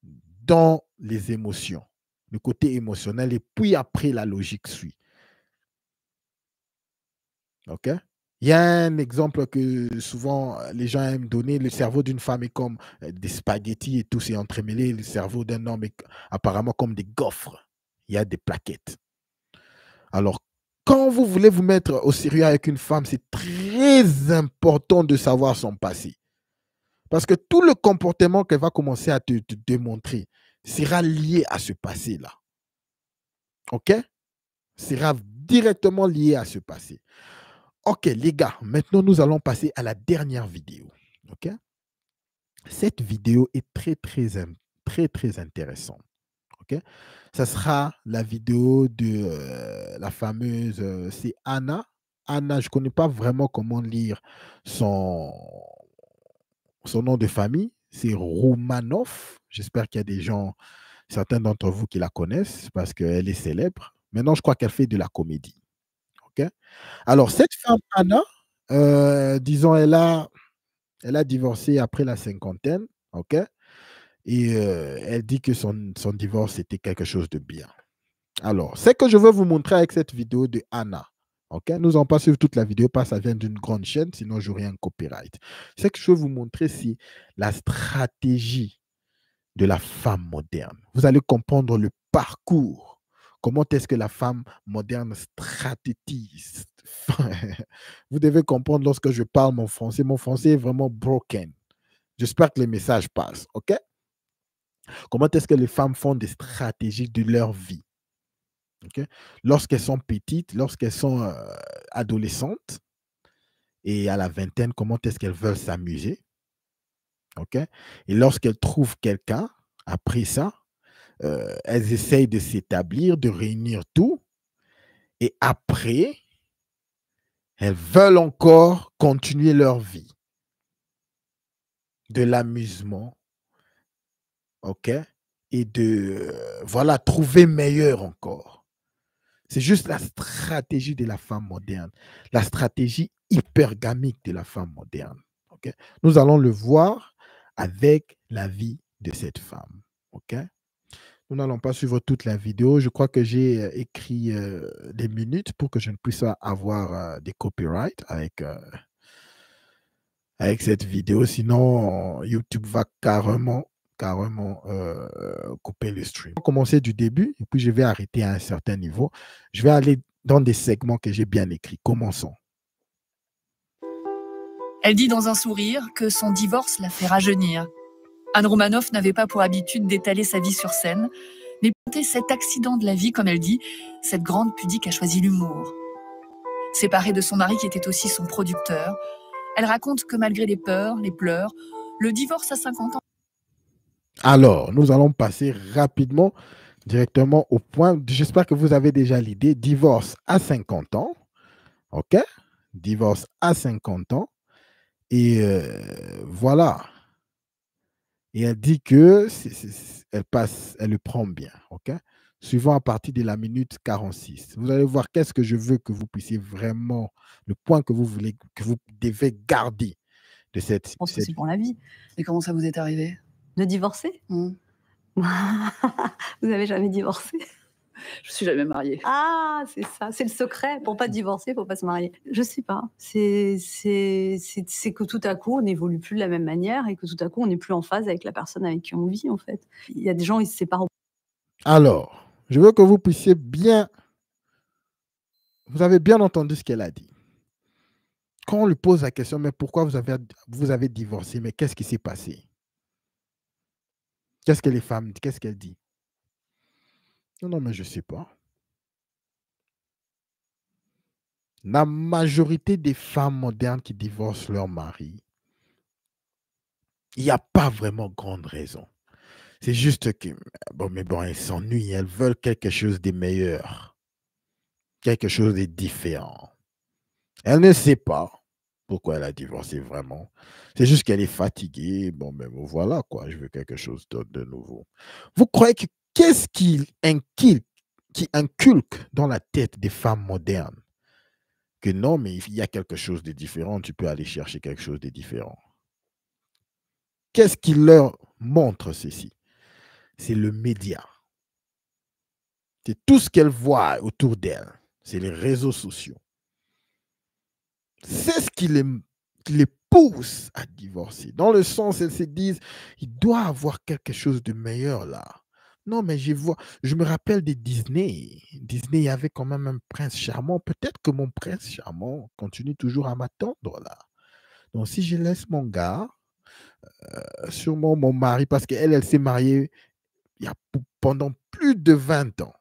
dans les émotions, le côté émotionnel, et puis après, la logique suit. OK? Il y a un exemple que souvent les gens aiment donner. Le cerveau d'une femme est comme des spaghettis et tout, c'est entremêlé. Le cerveau d'un homme est apparemment comme des gaufres. Il y a des plaquettes. Alors, quand vous voulez vous mettre au sérieux avec une femme, c'est très important de savoir son passé. Parce que tout le comportement qu'elle va commencer à te démontrer sera lié à ce passé-là. OK? Sera directement lié à ce passé. OK, les gars, maintenant nous allons passer à la dernière vidéo. OK? Cette vidéo est très intéressante. OK? Ça sera la vidéo de la fameuse, c'est Anna. Anna, je ne connais pas vraiment comment lire son nom de famille. C'est Romanov. J'espère qu'il y a des gens, certains d'entre vous qui la connaissent parce qu'elle est célèbre. Maintenant, je crois qu'elle fait de la comédie. OK? Alors, cette femme, Anna, disons, elle a divorcé après la cinquantaine, OK? Et elle dit que son divorce était quelque chose de bien. Alors, ce que je veux vous montrer avec cette vidéo de Anna, OK? Nous n'allons pas suivre toute la vidéo parce que ça vient d'une grande chaîne, sinon j'aurai un copyright. Ce que je veux vous montrer, c'est la stratégie de la femme moderne. Vous allez comprendre le parcours. Comment est-ce que la femme moderne stratégise? Vous devez comprendre lorsque je parle mon français. Mon français est vraiment broken. J'espère que les messages passent, OK? Comment est-ce que les femmes font des stratégies de leur vie? OK? Lorsqu'elles sont petites, lorsqu'elles sont adolescentes et à la vingtaine, comment est-ce qu'elles veulent s'amuser? OK? Et lorsqu'elles trouvent quelqu'un, après ça, elles essayent de s'établir, de réunir tout. Et après, elles veulent encore continuer leur vie. De l'amusement, OK? Et de, voilà, trouver meilleur encore. C'est juste la stratégie de la femme moderne. La stratégie hypergamique de la femme moderne. OK? Nous allons le voir avec la vie de cette femme. OK? Nous n'allons pas suivre toute la vidéo. Je crois que j'ai écrit des minutes pour que je ne puisse pas avoir des copyrights avec cette vidéo. Sinon, YouTube va carrément couper le stream. Je vais commencer du début et puis je vais arrêter à un certain niveau. Je vais aller dans des segments que j'ai bien écrits. Commençons. Elle dit dans un sourire que son divorce l'a fait rajeunir. Anne Romanoff n'avait pas pour habitude d'étaler sa vie sur scène, mais pour cet accident de la vie, comme elle dit, cette grande pudique a choisi l'humour. Séparée de son mari qui était aussi son producteur, elle raconte que malgré les peurs, les pleurs, le divorce à 50 ans... Alors, nous allons passer rapidement, directement au point. J'espère que vous avez déjà l'idée. Divorce à 50 ans. OK? Divorce à 50 ans. Et voilà. Et elle dit que elle le prend bien. OK? Suivant à partir de la minute 46. Vous allez voir qu'est-ce que je veux que vous puissiez vraiment, le point que vous voulez, que vous devez garder de cette... Je pense que c'est pour la vie. Et comment ça vous est arrivé? De divorcer? Vous n'avez jamais divorcé? Je suis jamais mariée. Ah, c'est ça, c'est le secret. Pour pas divorcer, il faut pas se marier. Je sais pas. C'est que tout à coup, on n'évolue plus de la même manière et que tout à coup, on n'est plus en phase avec la personne avec qui on vit, en fait. Il y a des gens, ils se séparent. Alors, je veux que vous puissiez bien... Vous avez bien entendu ce qu'elle a dit. quand on lui pose la question, mais pourquoi vous avez divorcé, mais qu'est-ce qui s'est passé? Qu'est-ce que les femmes, qu'est-ce qu'elles disent? Non, non, mais je ne sais pas. La majorité des femmes modernes qui divorcent leur mari, il n'y a pas vraiment grande raison. C'est juste que, bon, elles s'ennuient, elles veulent quelque chose de meilleur, quelque chose de différent. Elle ne sait pas pourquoi elle a divorcé vraiment. C'est juste qu'elle est fatiguée. Bon, mais bon, voilà quoi, je veux quelque chose de nouveau. Vous croyez que qu'est-ce qui inculque dans la tête des femmes modernes? Que non, mais il y a quelque chose de différent, tu peux aller chercher quelque chose de différent. Qu'est-ce qui leur montre ceci? C'est le média. C'est tout ce qu'elles voient autour d'elles. C'est les réseaux sociaux. C'est ce qui les pousse à divorcer. Dans le sens, elles se disent, il doit avoir quelque chose de meilleur là. Non, mais je me rappelle de Disney. Disney, il y avait quand même un prince charmant. Peut-être que mon prince charmant continue toujours à m'attendre là. Donc, si je laisse mon gars, sûrement mon mari, parce qu'elle, elle s'est mariée pendant plus de 20 ans.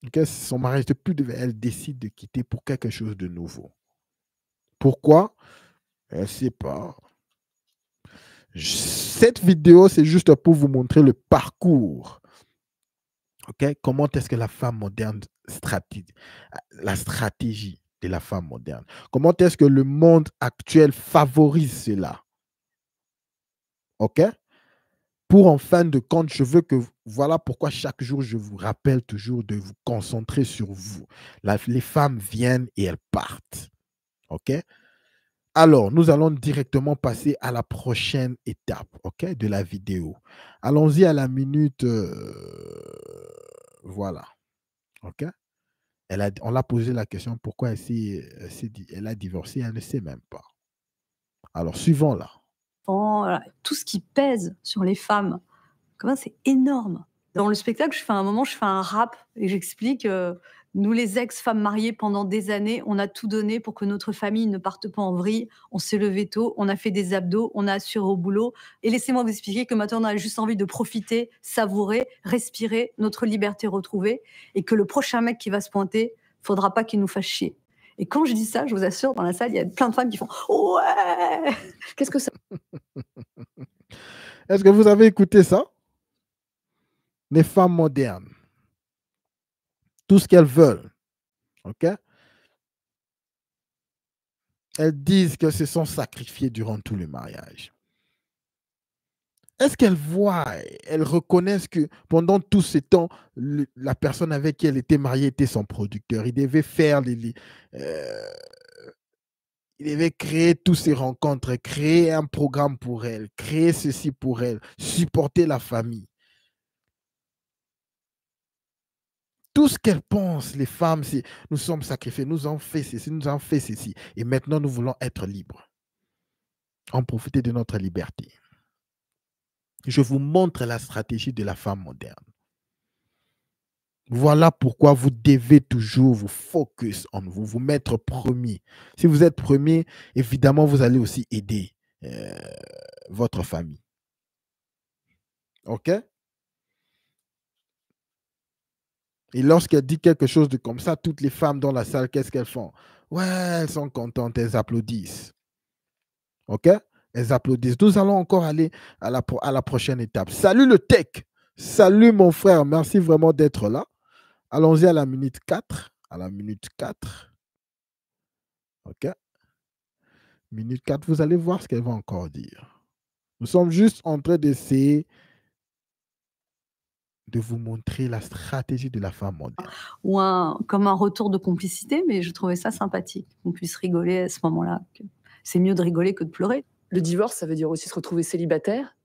Okay? Son mariage de plus de 20 ans, elle décide de quitter pour quelque chose de nouveau. Pourquoi? Elle ne sait pas. Cette vidéo, c'est juste pour vous montrer le parcours. Okay? Comment est-ce que la femme moderne, la stratégie de la femme moderne, comment est-ce que le monde actuel favorise cela? OK? Pour en fin de compte, je veux que, voilà pourquoi chaque jour, je vous rappelle toujours de vous concentrer sur vous. Les femmes viennent et elles partent. OK? Alors, nous allons directement passer à la prochaine étape, OK, de la vidéo. Allons-y à la minute, voilà, OK? On l'a posé la question, pourquoi elle a divorcé, elle ne sait même pas. Alors, suivons là. Voilà, tout ce qui pèse sur les femmes, comment c'est énorme. Dans le spectacle, je fais un rap et j'explique, nous les ex-femmes mariées pendant des années, on a tout donné pour que notre famille ne parte pas en vrille. On s'est levé tôt, on a fait des abdos, on a assuré au boulot. Et laissez-moi vous expliquer que maintenant, on a juste envie de profiter, savourer, respirer, notre liberté retrouvée. Et que le prochain mec qui va se pointer, faudra pas qu'il nous fasse chier. Et quand je dis ça, je vous assure, dans la salle, il y a plein de femmes qui font « Ouais !» Qu'est-ce que ça... Est-ce que vous avez écouté ça? Les femmes modernes. Tout ce qu'elles veulent. OK? Elles disent qu'elles se sont sacrifiées durant tout le mariage. Est-ce qu'elles voient, elles reconnaissent que pendant tout ce temps, la personne avec qui elle était mariée était son producteur. Il devait faire il devait créer toutes ces rencontres, créer un programme pour elle, créer ceci pour elle, supporter la famille. Tout ce qu'elles pensent, les femmes, c'est nous sommes sacrifiés, nous avons fait ceci, nous avons fait ceci. Et maintenant, nous voulons être libres. En profiter de notre liberté. Je vous montre la stratégie de la femme moderne. Voilà pourquoi vous devez toujours vous focus en vous, vous mettre premier. Si vous êtes premier, évidemment, vous allez aussi aider votre famille. OK? Et lorsqu'elle dit quelque chose de comme ça, toutes les femmes dans la salle, qu'est-ce qu'elles font? Ouais, elles sont contentes, elles applaudissent. OK? Elles applaudissent. Nous allons encore aller à la prochaine étape. Salut le tech. Salut mon frère. Merci vraiment d'être là. Allons-y à la minute 4. À la minute 4. OK? Minute 4, vous allez voir ce qu'elle va encore dire. Nous sommes juste en train d'essayer de vous montrer la stratégie de la femme moderne. Ou comme un retour de complicité, mais je trouvais ça sympathique qu'on puisse rigoler à ce moment-là. C'est mieux de rigoler que de pleurer. Le divorce, ça veut dire aussi se retrouver célibataire.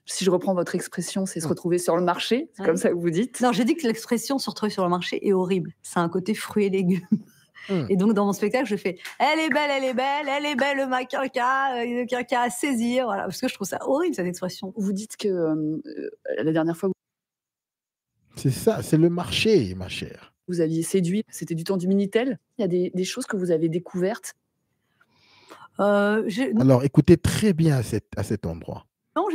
Si je reprends votre expression, c'est se retrouver sur le marché. C'est comme ça que vous dites. Non, j'ai dit que l'expression se retrouver sur le marché est horrible. C'est un côté fruits et légumes. Et donc, dans mon spectacle, je fais « Elle est belle, elle est belle, elle est belle, quelqu'un à saisir. » Voilà, parce que je trouve ça horrible, cette expression. Vous dites que la dernière fois... C'est ça, c'est le marché, ma chère. Vous aviez séduit, c'était du temps du Minitel. Il y a des choses que vous avez découvertes. Non, Alors, écoutez très bien à cet endroit.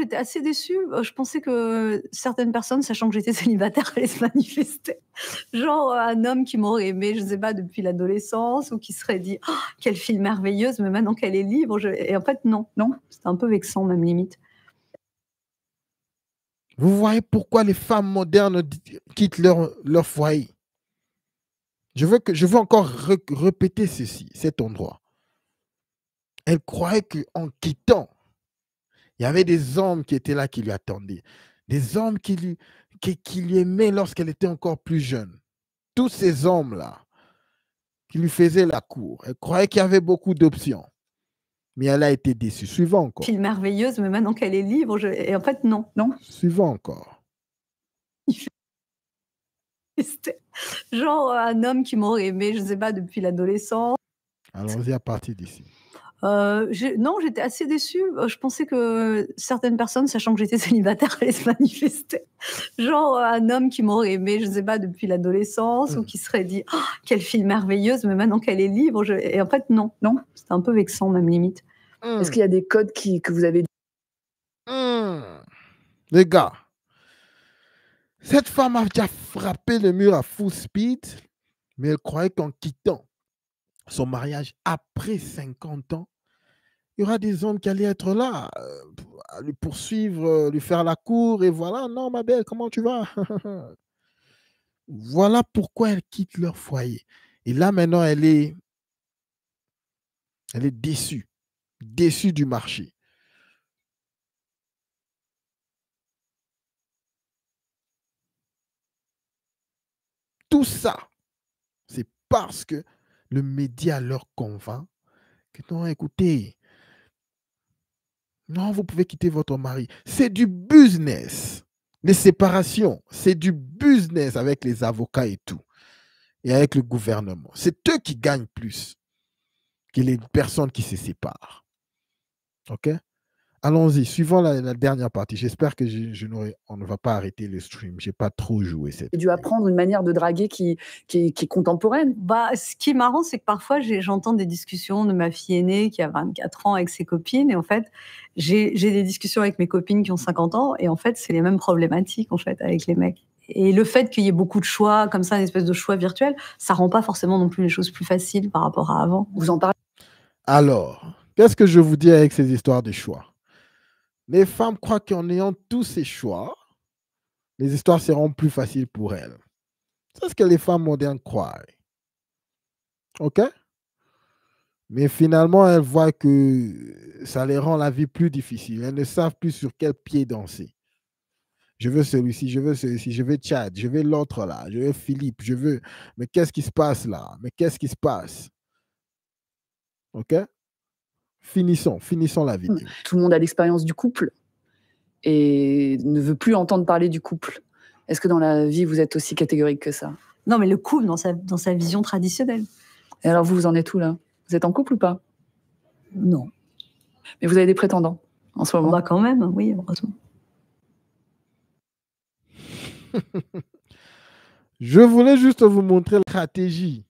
j'étais assez déçue. Je pensais que certaines personnes, sachant que j'étais célibataire, allaient se manifester. Genre un homme qui m'aurait aimé, je ne sais pas, depuis l'adolescence, ou qui serait dit oh, quelle fille merveilleuse, mais maintenant qu'elle est libre. Et en fait, non, c'était un peu vexant, même limite. Vous voyez pourquoi les femmes modernes quittent leur foyer. Je veux encore répéter cet endroit. Elle croyait qu'en quittant, il y avait des hommes qui étaient là, qui lui attendaient. Des hommes qui lui aimaient lorsqu'elle était encore plus jeune. Tous ces hommes-là qui lui faisaient la cour. Elle croyait qu'il y avait beaucoup d'options. Mais elle a été déçue. Suivant encore. Fille merveilleuse, mais maintenant qu'elle est libre. Et en fait, non. Suivant encore. C'était genre un homme qui m'aurait aimé, je ne sais pas, depuis l'adolescence. Allons-y à partir d'ici. Non, j'étais assez déçue. Je pensais que certaines personnes, sachant que j'étais célibataire, allaient se manifester. Genre un homme qui m'aurait aimé, je ne sais pas, depuis l'adolescence, ou qui serait dit oh, quelle fille merveilleuse, mais maintenant qu'elle est libre. Et en fait, non, c'était un peu vexant, même limite. Est-ce qu'il y a des codes que vous avez... Les gars, cette femme a déjà frappé le mur à full speed, mais elle croyait qu'en quittant son mariage après 50 ans, il y aura des hommes qui allaient être là, à lui poursuivre, lui faire la cour, et voilà, non, ma belle, comment tu vas? Voilà pourquoi elle quitte leur foyer. Et là, maintenant, elle est déçue du marché. Tout ça, c'est parce que le média leur convainc que non, écoutez, non, vous pouvez quitter votre mari. C'est du business. Les séparations, c'est du business avec les avocats et tout. Et avec le gouvernement. C'est eux qui gagnent plus que les personnes qui se séparent. OK? Allons-y, suivant la dernière partie. J'espère que on ne va pas arrêter le stream. Je n'ai pas trop joué cette. J'ai dû apprendre une manière de draguer qui est contemporaine. Ce qui est marrant, c'est que parfois, j'entends des discussions de ma fille aînée qui a 24 ans avec ses copines. Et en fait, j'ai des discussions avec mes copines qui ont 50 ans. Et en fait, c'est les mêmes problématiques en fait, avec les mecs. Et le fait qu'il y ait beaucoup de choix, comme ça, une espèce de choix virtuel, ça rend pas forcément non plus les choses plus faciles par rapport à avant. Vous en parlez? Alors, qu'est-ce que je vous dis avec ces histoires de choix? Les femmes croient qu'en ayant tous ces choix, les histoires seront plus faciles pour elles. C'est ce que les femmes modernes croient. OK? Mais finalement, elles voient que ça les rend la vie plus difficile. Elles ne savent plus sur quel pied danser. Je veux celui-ci, je veux celui-ci, je veux Tchad, je veux l'autre là, je veux Philippe, je veux... Mais qu'est-ce qui se passe là? Mais qu'est-ce qui se passe? OK? Finissons la vidéo. Tout le monde a l'expérience du couple et ne veut plus entendre parler du couple. Est-ce que dans la vie, vous êtes aussi catégorique que ça? Non, mais le couple dans sa vision traditionnelle. Et alors, vous en êtes où là? Vous êtes en couple ou pas? Non. Mais vous avez des prétendants en ce moment? Bah quand même, oui, heureusement. Je voulais juste vous montrer la stratégie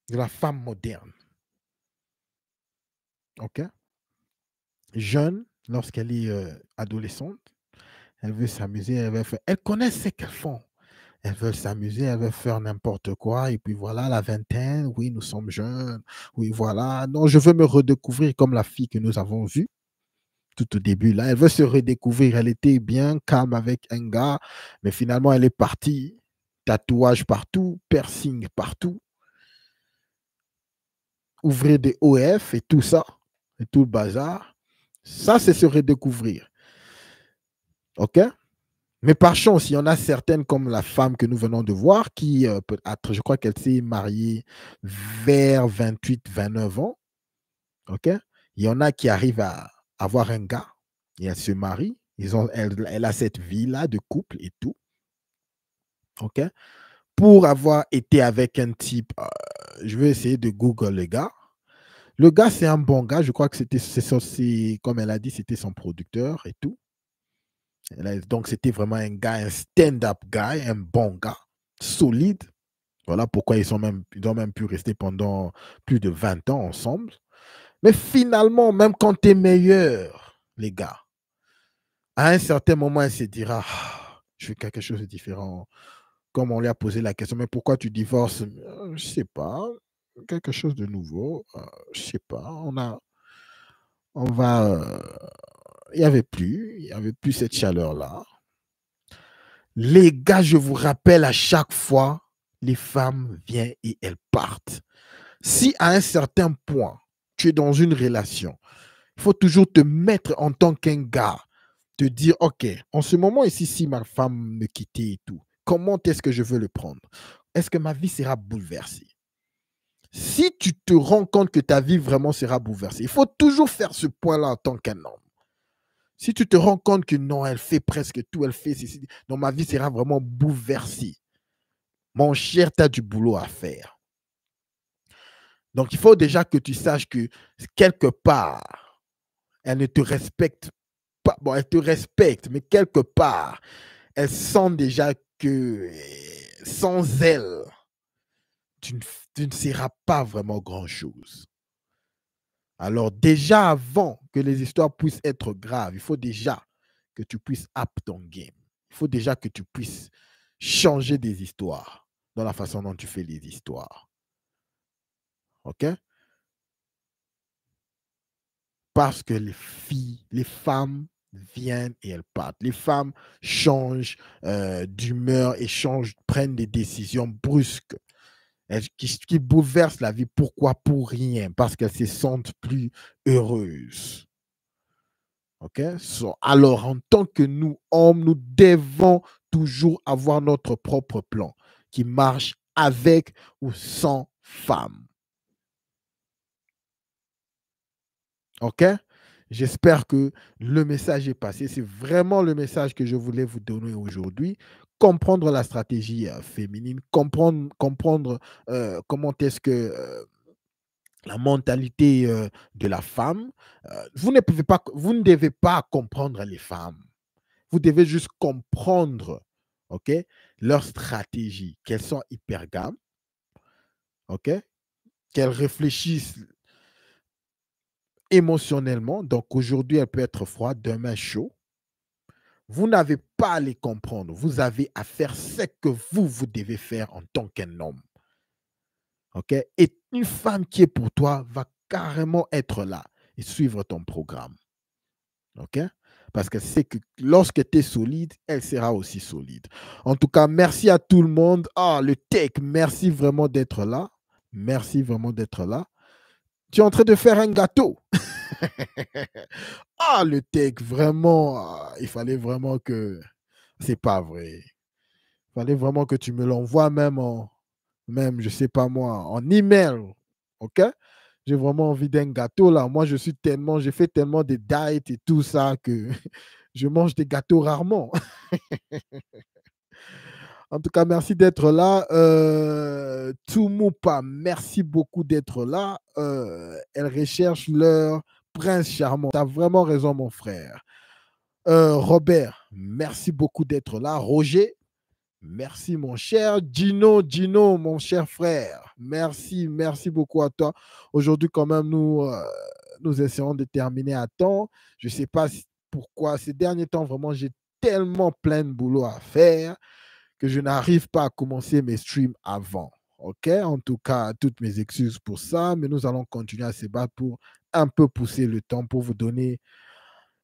de la femme moderne. OK? Jeune, lorsqu'elle est adolescente, elle veut s'amuser, elle connaît ce qu'elles font. Elles veulent s'amuser, elles veulent faire n'importe quoi. Et puis voilà, la vingtaine, oui, nous sommes jeunes. Oui, voilà. Non, je veux me redécouvrir comme la fille que nous avons vue tout au début. Là, elle veut se redécouvrir. Elle était bien calme avec un gars, mais finalement, elle est partie. Tatouage partout, piercing partout. Ouvrir des OF et tout ça, et tout le bazar. Ça, c'est se redécouvrir. OK? Mais par chance, il y en a certaines, comme la femme que nous venons de voir, qui peut-être, je crois qu'elle s'est mariée vers 28, 29 ans. OK? Il y en a qui arrivent à avoir un gars et elle se marie. Elle a cette vie-là de couple et tout. OK? Pour avoir été avec un type, je vais essayer de Google le gars. Le gars, c'est un bon gars. Je crois que comme elle a dit, c'était son producteur et tout. Donc, c'était vraiment un gars, un stand-up guy, un bon gars. solides. Voilà pourquoi ils ont même pu rester pendant plus de 20 ans ensemble. Mais finalement, même quand tu es meilleur, les gars, à un certain moment, elle se dira, ah, je fais quelque chose de différent. Comme on lui a posé la question, mais pourquoi tu divorces? Je ne sais pas, quelque chose de nouveau. Je ne sais pas, il n'y avait plus cette chaleur-là. Les gars, je vous rappelle à chaque fois, les femmes viennent et elles partent. Si à un certain point, tu es dans une relation, il faut toujours te mettre en tant qu'un gars, te dire, OK, en ce moment ici, si ma femme me quittait et tout, comment est-ce que je veux le prendre? Est-ce que ma vie sera bouleversée? Si tu te rends compte que ta vie vraiment sera bouleversée, il faut toujours faire ce point-là en tant qu'un homme. Si tu te rends compte que non, elle fait presque tout, elle fait ceci, non, ma vie sera vraiment bouleversée. Mon cher, tu as du boulot à faire. Donc, il faut déjà que tu saches que quelque part, elle ne te respecte pas. Bon, elle te respecte, mais quelque part, elle sent déjà que sans elle, tu ne seras pas vraiment grand-chose. Alors déjà, avant que les histoires puissent être graves, il faut déjà que tu puisses up ton game. Il faut déjà que tu puisses changer des histoires dans la façon dont tu fais les histoires. OK? Parce que les femmes viennent et elles partent. Les femmes changent d'humeur et prennent des décisions brusques qui bouleversent la vie. Pourquoi? Pour rien. Parce qu'elles se sentent plus heureuses. Okay? Alors, en tant que nous, hommes, nous devons toujours avoir notre propre plan qui marche avec ou sans femme. OK? J'espère que le message est passé. C'est vraiment le message que je voulais vous donner aujourd'hui. Comprendre la stratégie féminine, comprendre comment est-ce que la mentalité de la femme. Vous ne devez pas comprendre les femmes. Vous devez juste comprendre, OK, leur stratégie, qu'elles sont hypergames, OK, qu'elles réfléchissent émotionnellement. Donc aujourd'hui, elle peut être froide, demain chaud. Vous n'avez pas à les comprendre. Vous avez à faire ce que vous devez faire en tant qu'un homme. OK? Et une femme qui est pour toi va carrément être là et suivre ton programme. OK? Parce que c'est que lorsque tu es solide, elle sera aussi solide. En tout cas, merci à tout le monde. Ah, le tech, merci vraiment d'être là. Merci vraiment d'être là. Tu es en train de faire un gâteau. Ah, le tech, vraiment, il fallait vraiment que... C'est pas vrai. Il fallait vraiment que tu me l'envoies même je sais pas moi, en email. OK? J'ai vraiment envie d'un gâteau là. Moi, j'ai fait tellement de diètes et tout ça que je mange des gâteaux rarement. En tout cas, merci d'être là. Tsumupa, merci beaucoup d'être là. Elle recherche leur prince charmant. Tu as vraiment raison, mon frère. Robert, merci beaucoup d'être là. Roger, merci, mon cher. Gino, mon cher frère. Merci beaucoup à toi. Aujourd'hui, quand même, nous essayons de terminer à temps. Je ne sais pas pourquoi. Ces derniers temps, vraiment, j'ai tellement plein de boulot à faire que je n'arrive pas à commencer mes streams avant. OK? En tout cas, toutes mes excuses pour ça, mais nous allons continuer à se battre pour un peu pousser le temps, pour vous donner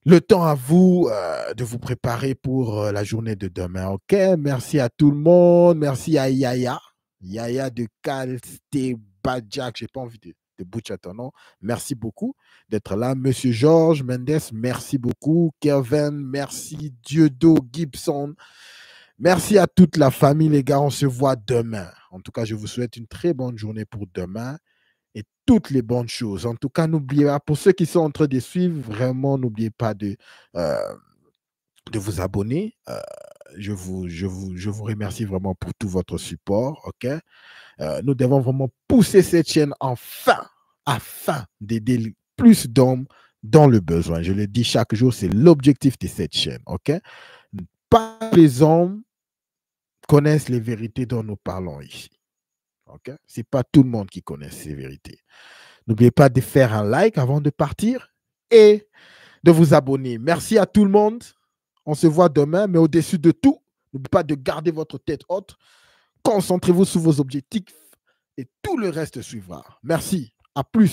le temps à vous de vous préparer pour la journée de demain. OK? Merci à tout le monde. Merci à Yaya. Yaya de Kalstebadjak. Je n'ai pas envie de butcher ton nom. Merci beaucoup d'être là. Monsieur Georges Mendes, merci beaucoup. Kevin, merci. Dieudo Gibson. Merci à toute la famille, les gars. On se voit demain. En tout cas, je vous souhaite une très bonne journée pour demain et toutes les bonnes choses. En tout cas, n'oubliez pas, pour ceux qui sont en train de suivre, vraiment, n'oubliez pas de vous abonner. Je vous remercie vraiment pour tout votre support. OK? Nous devons vraiment pousser cette chaîne afin d'aider plus d'hommes dans le besoin. Je le dis chaque jour, c'est l'objectif de cette chaîne. OK? Pas les hommes connaissent les vérités dont nous parlons ici. Okay? Ce n'est pas tout le monde qui connaît ces vérités. N'oubliez pas de faire un like avant de partir et de vous abonner. Merci à tout le monde. On se voit demain, mais au-dessus de tout, n'oubliez pas de garder votre tête haute. Concentrez-vous sur vos objectifs et tout le reste suivra. Merci. À plus.